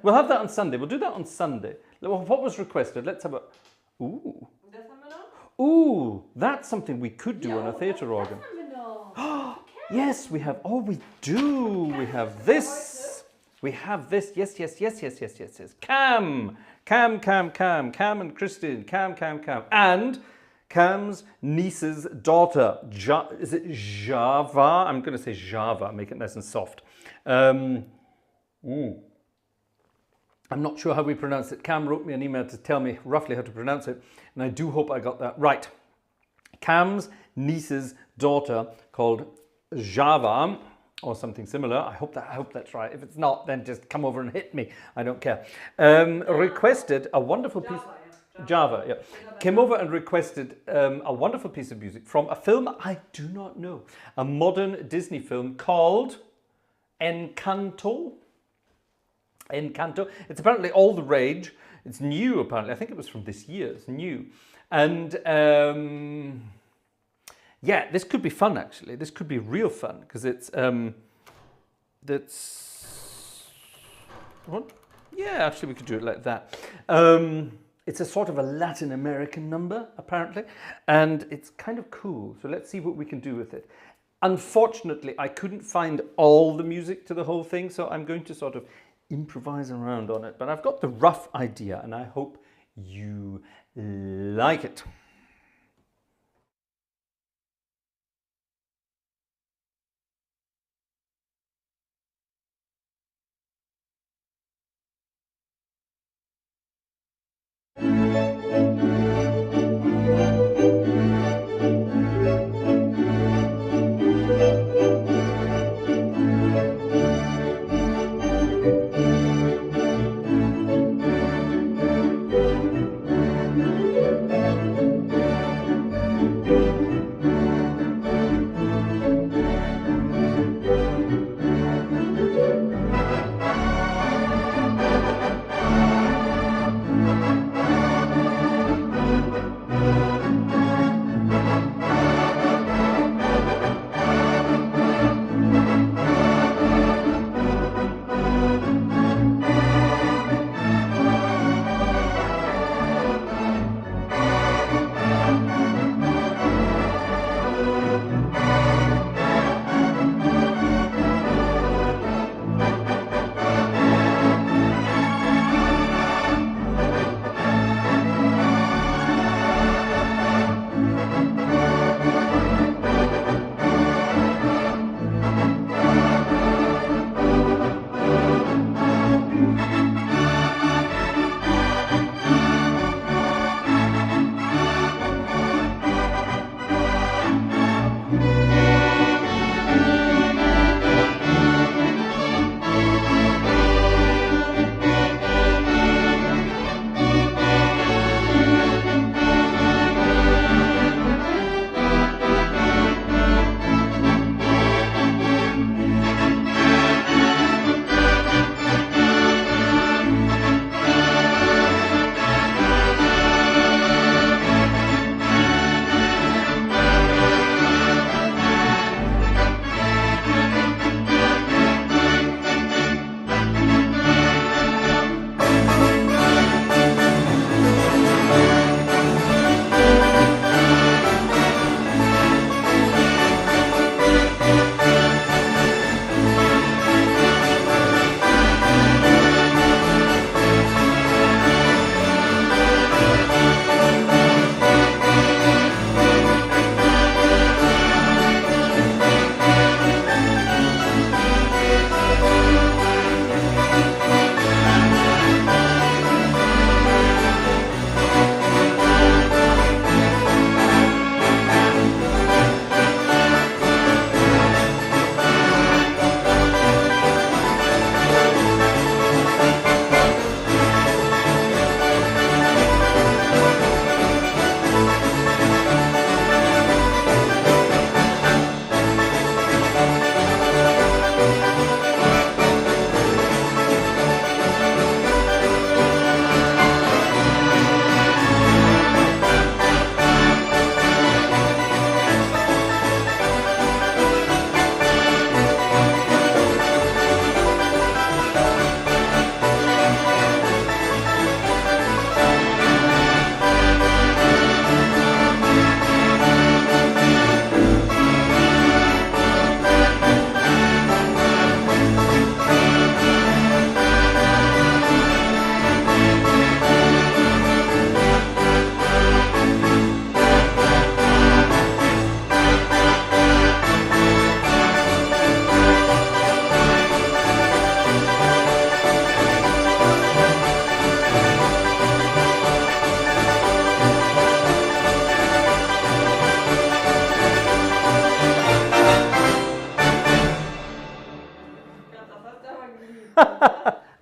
We'll have that on Sunday. We'll do that on Sunday. What was requested? Let's have a... Ooh. Ooh, that's something we could do on a theatre organ. Yes, we have... Oh, we do. We have this. We have this. Yes. Cam and Christine. Cam. And Cam's niece's daughter. Is it Java? I'm going to say Java. Make it nice and soft. I'm not sure how we pronounce it. Cam wrote me an email to tell me roughly how to pronounce it, and I do hope I got that right. Cam's niece's daughter called Java, or something similar. I hope that's right. If it's not, then just come over and hit me. I don't care. Requested a wonderful piece... Java, yeah. Came over and requested a wonderful piece of music from a film I do not know. A modern Disney film called Encanto. It's apparently all the rage. It's new, apparently. I think it was from this year. It's new. And yeah, this could be fun, actually. This could be real fun, because it's... What? Yeah, actually, we could do it like that. It's a sort of a Latin American number, apparently. And it's kind of cool. So let's see what we can do with it. Unfortunately, I couldn't find all the music to the whole thing, so I'm going to sort of improvise around on it, but I've got the rough idea and I hope you like it.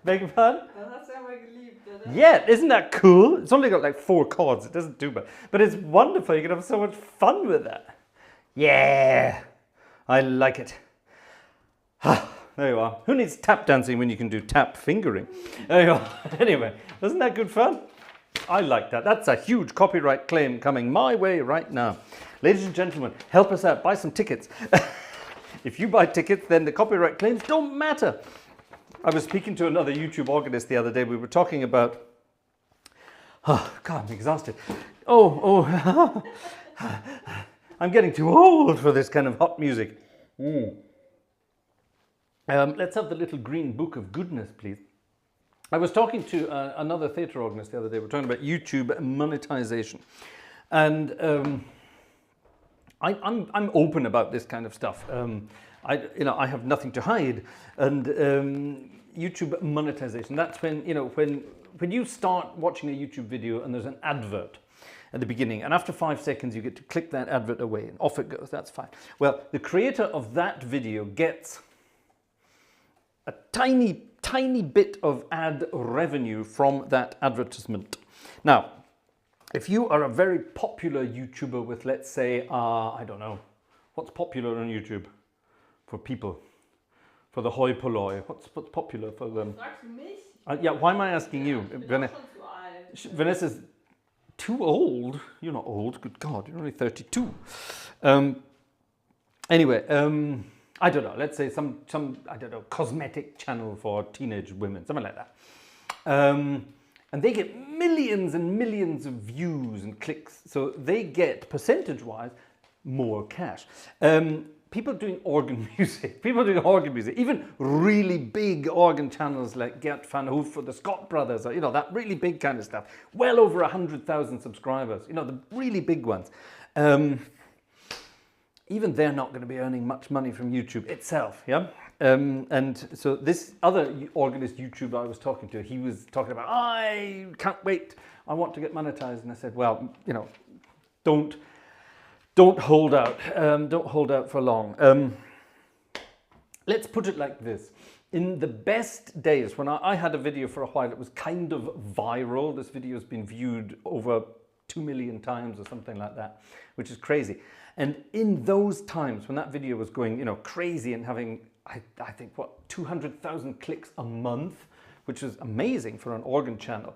Beg your pardon? Das hast du ja mal geliebt, oder? Yeah, isn't that cool? It's only got like 4 chords. It doesn't do much. But it's wonderful. You can have so much fun with that. Yeah, I like it. There you are. Who needs tap dancing when you can do tap fingering? There you are. Anyway, wasn't that good fun? I like that. That's a huge copyright claim coming my way right now. Ladies and gentlemen, help us out. Buy some tickets. If you buy tickets, then the copyright claims don't matter. I was speaking to another YouTube organist the other day. We were talking about... Oh, God, I'm exhausted. Oh. I'm getting too old for this kind of hot music. Let's have the little green book of goodness, please. I was talking to another theatre organist the other day. We're talking about YouTube monetization. And I'm open about this kind of stuff. I have nothing to hide. And YouTube monetization, that's when, when you start watching a YouTube video and there's an advert at the beginning, and after 5 seconds you get to click that advert away and off it goes. That's fine. Well, the creator of that video gets a tiny bit of ad revenue from that advertisement. Now, if you are a very popular YouTuber with, let's say, I don't know, what's popular on YouTube for people? For the hoi polloi, what's popular for them? Fragst du mich? Yeah, why am I asking you? Ich bin auch schon zu alt. Vanessa's too old. You're not old, good God, you're only 32. Anyway, I don't know, let's say some I don't know, cosmetic channel for teenage women, something like that. And they get millions and millions of views and clicks, so they get, percentage-wise, more cash. People doing organ music, even really big organ channels like Gert van Hoof or the Scott Brothers, or, that really big kind of stuff, well over 100,000 subscribers, the really big ones. Even they're not going to be earning much money from YouTube itself, yeah? And so this other organist YouTuber I was talking to, he was talking about, I can't wait, I want to get monetized. And I said, well, don't hold out. Don't hold out for long. Let's put it like this. In the best days, when I had a video for a while, it was kind of viral. This video has been viewed over 2 million times or something like that, which is crazy. And in those times when that video was going, crazy and having, I think, 200,000 clicks a month, which was amazing for an organ channel.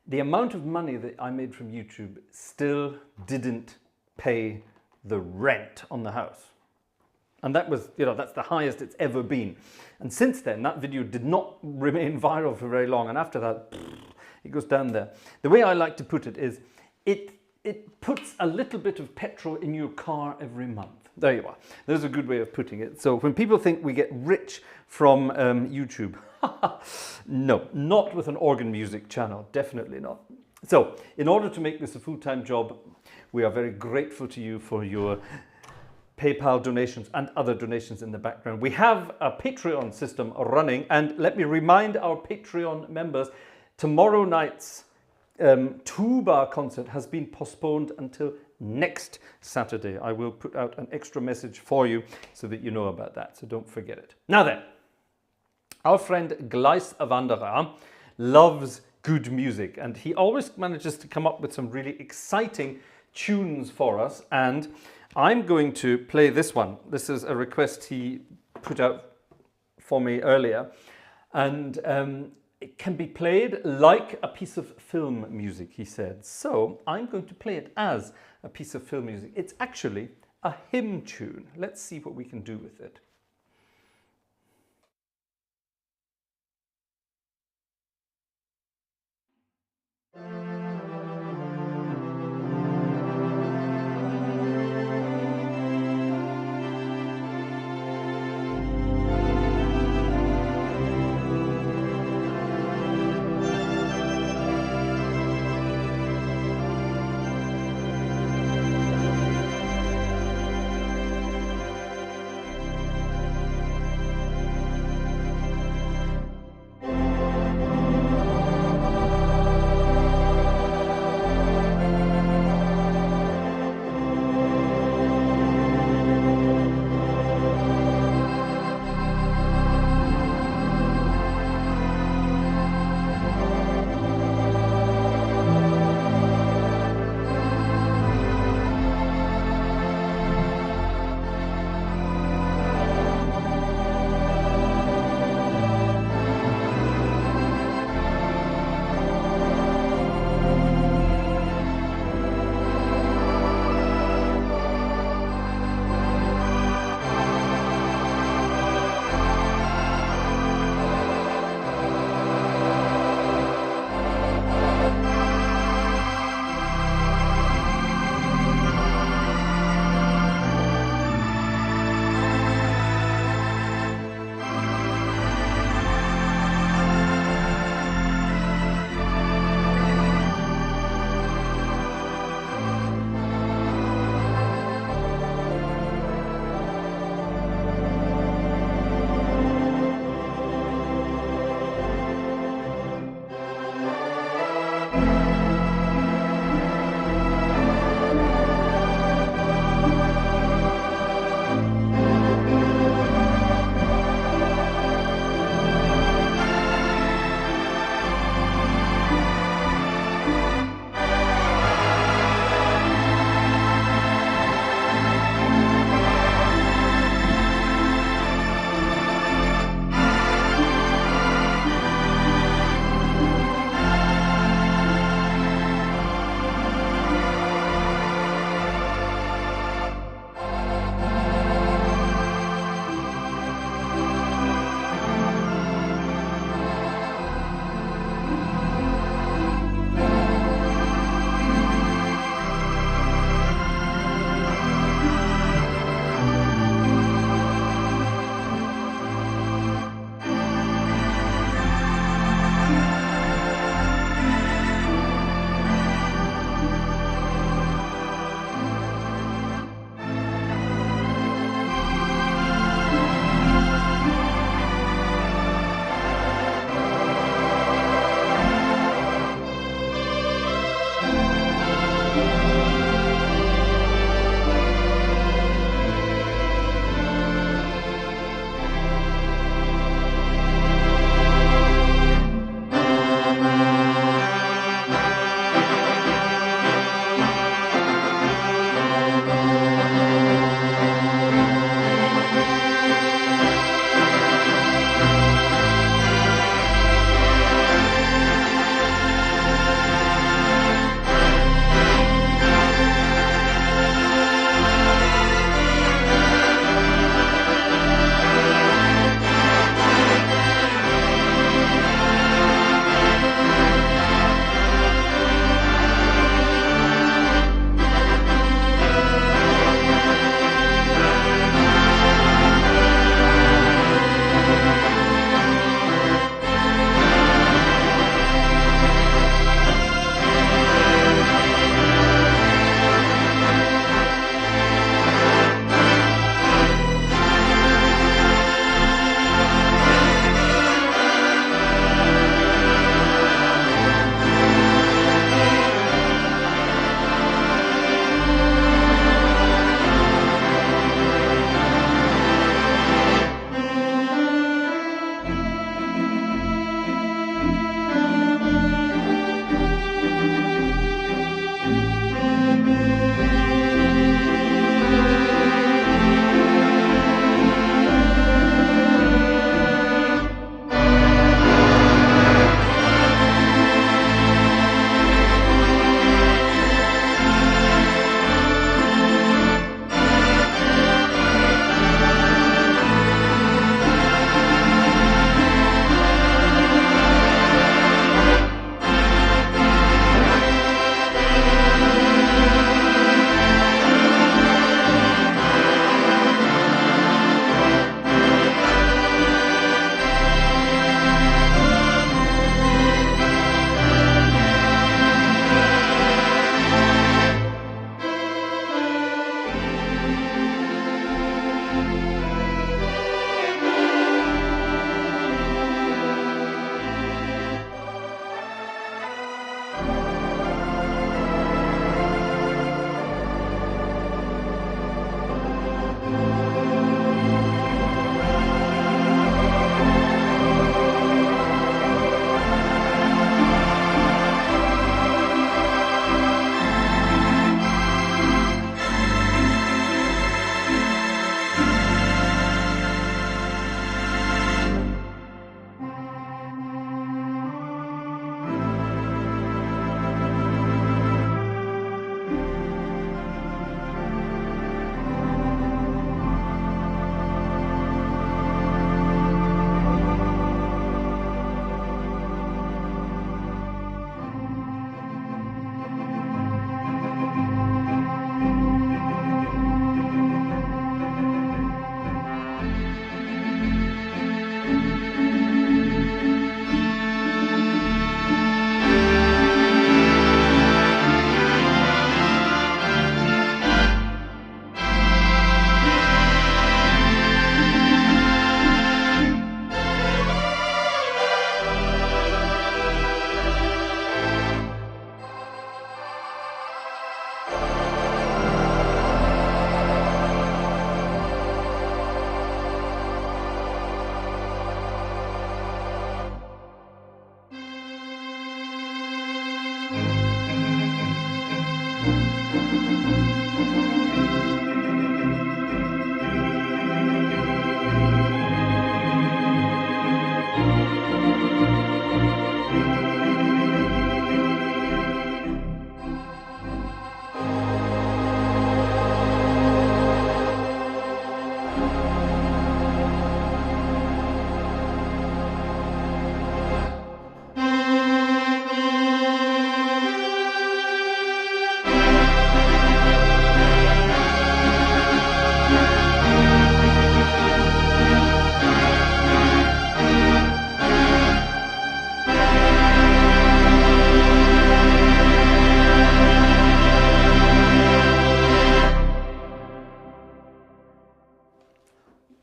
The amount of money that I made from YouTube still didn't pay the rent on the house. And that was, that's the highest it's ever been. And since then, that video did not remain viral for very long. And after that, it goes down there. The way I like to put it is, it puts a little bit of petrol in your car every month. There you are. There's a good way of putting it. So when people think we get rich from YouTube, no, not with an organ music channel, definitely not. So in order to make this a full-time job, we are very grateful to you for your PayPal donations and other donations in the background. We have a Patreon system running, and let me remind our Patreon members, tomorrow night's tuba concert has been postponed until next Saturday. I will put out an extra message for you so that you know about that, so don't forget it. Now then, our friend Gleiswanderer loves good music, and he always manages to come up with some really exciting tunes for us, and I'm going to play this one. This is a request he put out for me earlier, and it can be played like a piece of film music, he said. So I'm going to play it as a piece of film music. It's actually a hymn tune. Let's see what we can do with it.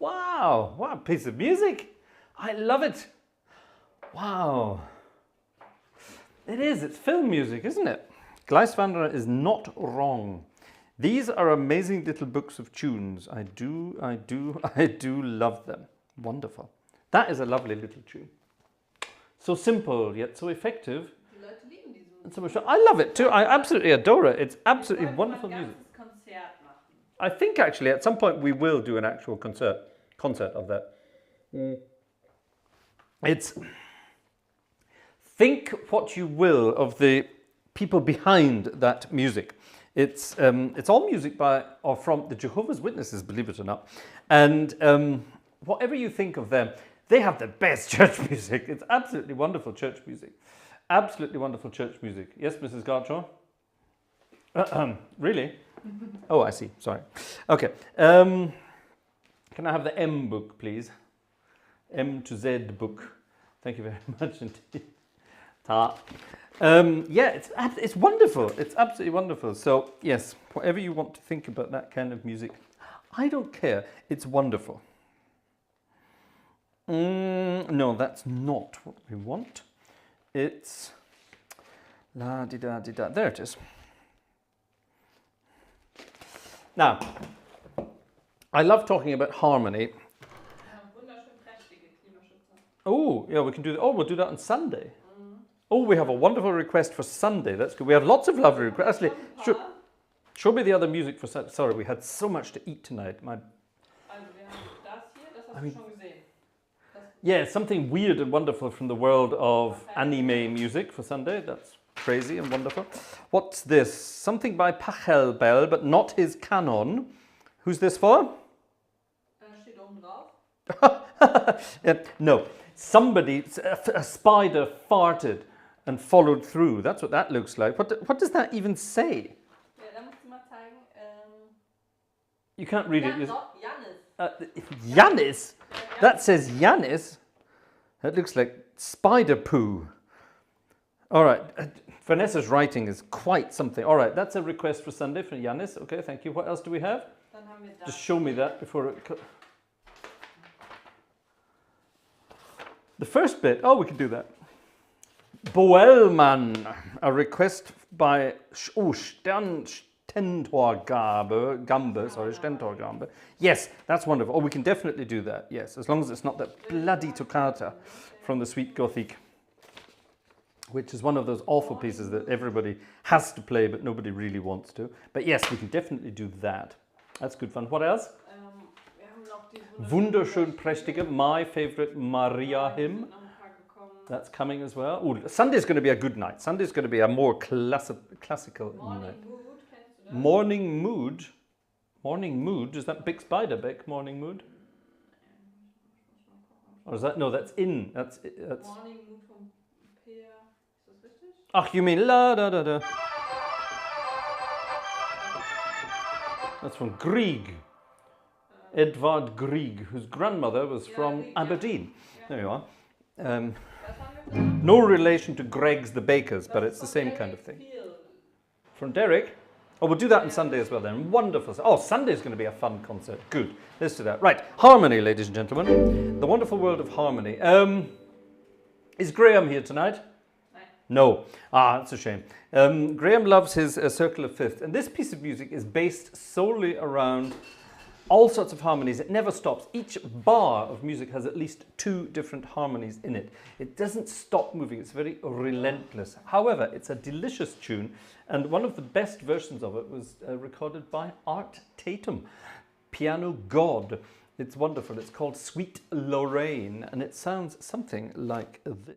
Wow, what a piece of music. I love it. Wow. It is, it's film music, isn't it? Gleiswanderer is not wrong. These are amazing little books of tunes. I do love them. Wonderful. That is a lovely little tune. So simple, yet so effective. And so much. I love it too. I absolutely adore it. It's absolutely wonderful music. I think actually at some point we will do an actual concert of that. It's, think what you will of the people behind that music. It's all music by or from the Jehovah's Witnesses, believe it or not. And whatever you think of them, they have the best church music. It's absolutely wonderful church music. Absolutely wonderful church music. Yes, Mrs. Gartshore? Really? Oh, I see. Sorry. Okay. Can I have the M book, please? M to Z book. Thank you very much indeed. Ta. Yeah, it's wonderful. It's absolutely wonderful. So, yes, whatever you want to think about that kind of music, I don't care. It's wonderful. No, that's not what we want. It's la di da di da. There it is. Now, I love talking about harmony. Oh, yeah, we can do that. Oh, we'll do that on Sunday. Oh, we have a wonderful request for Sunday. That's good. We have lots of lovely requests. Actually, show me the other music for Sunday. Sorry, we had so much to eat tonight. Yeah, something weird and wonderful from the world of anime music for Sunday. That's crazy and wonderful. What's this? Something by Pachelbel, but not his canon. Who's this for? Steht oben drauf. No, somebody, a spider farted and followed through. That's what that looks like. What does that even say? Ja, da musst du mal zeigen. You can't read it. Jannis. Jannis? That says Jannis. That looks like spider poo. All right. Vanessa's writing is quite something. All right, that's a request for Sunday for Jannis. Okay, thank you. What else do we have? Just show me that before it... The first bit. Oh, we can do that. Boelmann. A request by... Oh, Stentorgabe. Yes, that's wonderful. Oh, we can definitely do that. Yes, as long as it's not that bloody toccata from the Sweet Gothic, which is one of those awful pieces that everybody has to play, but nobody really wants to. But yes, we can definitely do that. That's good fun. What else? Wunderschön Prächtige, my favorite Maria hymn. That's coming as well. Oh, Sunday's going to be a good night. Sunday's going to be a more classical night. Morning Mood. Morning Mood. Is that Big SpardaBank? Morning Mood. Or is that no? That's in. That's. Morning Mood from Peer. Ist das richtig? Ach, you mean la da da da. That's from Grieg. Edvard Grieg, whose grandmother was from Aberdeen. There you are. No relation to Greg's the Bakers, but it's the same kind of thing. From Derek? Oh, we'll do that on Sunday as well then. Wonderful. Oh, Sunday's going to be a fun concert. Good. Let's do that. Right. Harmony, ladies and gentlemen. The wonderful world of harmony. Is Graham here tonight? No. Ah, that's a shame. Graham loves his Circle of Fifths. And this piece of music is based solely around all sorts of harmonies. It never stops. Each bar of music has at least 2 different harmonies in it. It doesn't stop moving. It's very relentless. However, it's a delicious tune, and one of the best versions of it was recorded by Art Tatum, piano god. It's wonderful. It's called Sweet Lorraine, and it sounds something like this.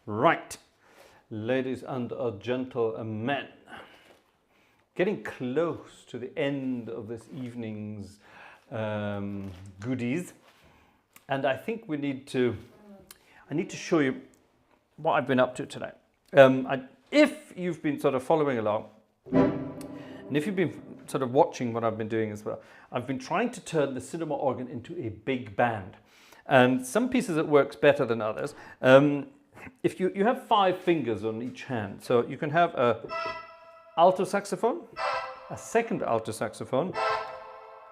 Right, ladies and gentlemen, getting close to the end of this evening's goodies, and I think I need to show you what I've been up to today. If you've been sort of following along, and if you've been sort of watching what I've been doing as well, I've been trying to turn the cinema organ into a big band. And some pieces it works better than others. If you have 5 fingers on each hand, so you can have a alto saxophone, a second alto saxophone,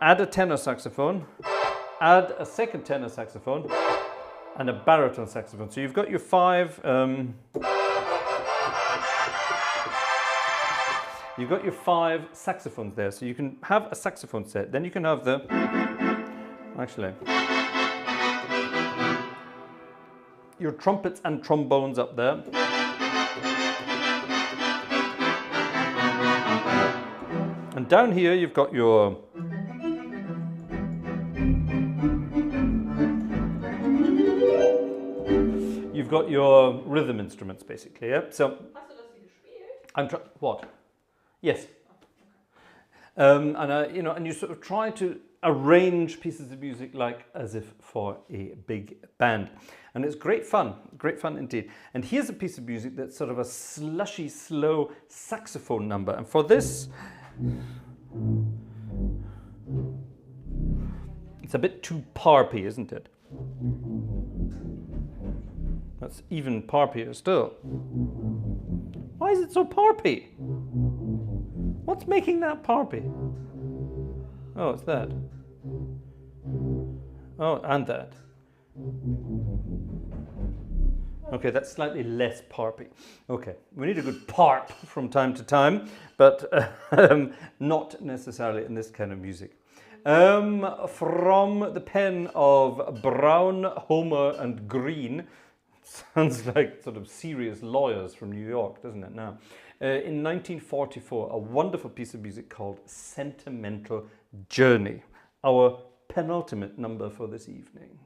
add a tenor saxophone, add a second tenor saxophone, and a baritone saxophone. So you've got your 5. You've got your 5 saxophones there, so you can have a saxophone set. Then you can have the, actually, your trumpets and trombones up there. And down here you've got your rhythm instruments, basically. Yeah. So. Hast du das hier gespielt? What? Yes. And you sort of try to arrange pieces of music like as if for a big band. And it's great fun indeed. And here's a piece of music that's sort of a slushy, slow saxophone number. And for this, it's a bit too parpy, isn't it? That's even parpier still. Why is it so parpy? What's making that parpy? Oh, it's that. Oh, and that. Okay, that's slightly less parpy. Okay, we need a good parp from time to time, but not necessarily in this kind of music. From the pen of Brown, Homer and Green. Sounds like sort of serious lawyers from New York, doesn't it now? In 1944, a wonderful piece of music called Sentimental Journey, our penultimate number for this evening.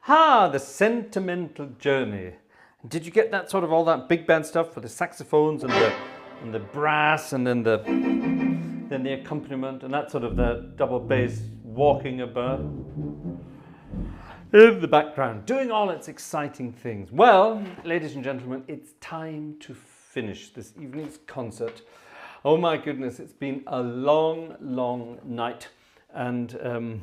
Ah, the sentimental journey. Did you get that sort of all that big band stuff with the saxophones and the brass and then the accompaniment and that sort of the double bass walking about in the background, doing all its exciting things. Well, ladies and gentlemen, it's time to finish this evening's concert. Oh my goodness, it's been a long, long night, and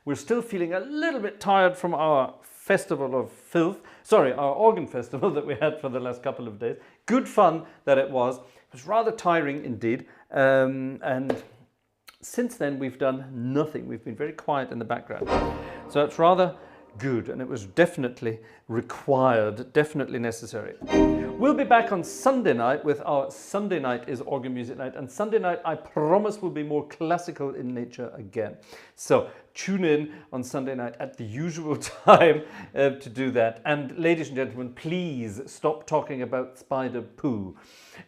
we're still feeling a little bit tired from our festival of filth. Sorry, our organ festival that we had for the last couple of days. Good fun that it was. It was rather tiring indeed, and since then we've done nothing. We've been very quiet in the background. So it's rather good, and it was definitely required, definitely necessary. We'll be back on Sunday night with our Sunday night is organ music night, and Sunday night I promise will be more classical in nature again. So tune in on Sunday night at the usual time to do that. And ladies and gentlemen, please stop talking about spider poo.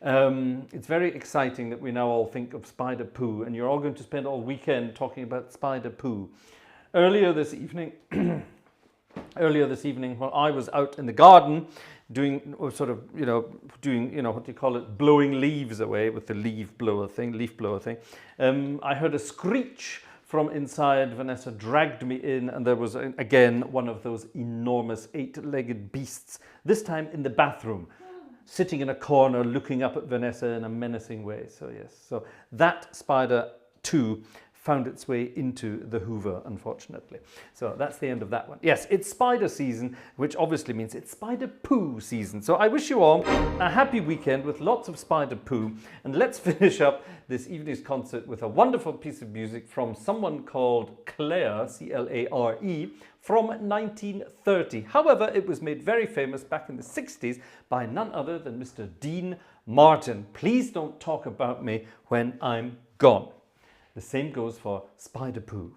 It's very exciting that we now all think of spider poo, and you're all going to spend all weekend talking about spider poo. Earlier this evening, while I was out in the garden doing sort of, what do you call it, blowing leaves away with the leaf blower thing, I heard a screech from inside. Vanessa dragged me in, and there was again one of those enormous 8-legged beasts, this time in the bathroom, sitting in a corner looking up at Vanessa in a menacing way. So yes, so that spider too found its way into the Hoover, unfortunately. So that's the end of that one. Yes, it's spider season, which obviously means it's spider poo season. So I wish you all a happy weekend with lots of spider poo. And let's finish up this evening's concert with a wonderful piece of music from someone called Clare, C-L-A-R-E, from 1930. However, it was made very famous back in the 60s by none other than Mr. Dean Martin. Please don't talk about me when I'm gone. The same goes for spider poo.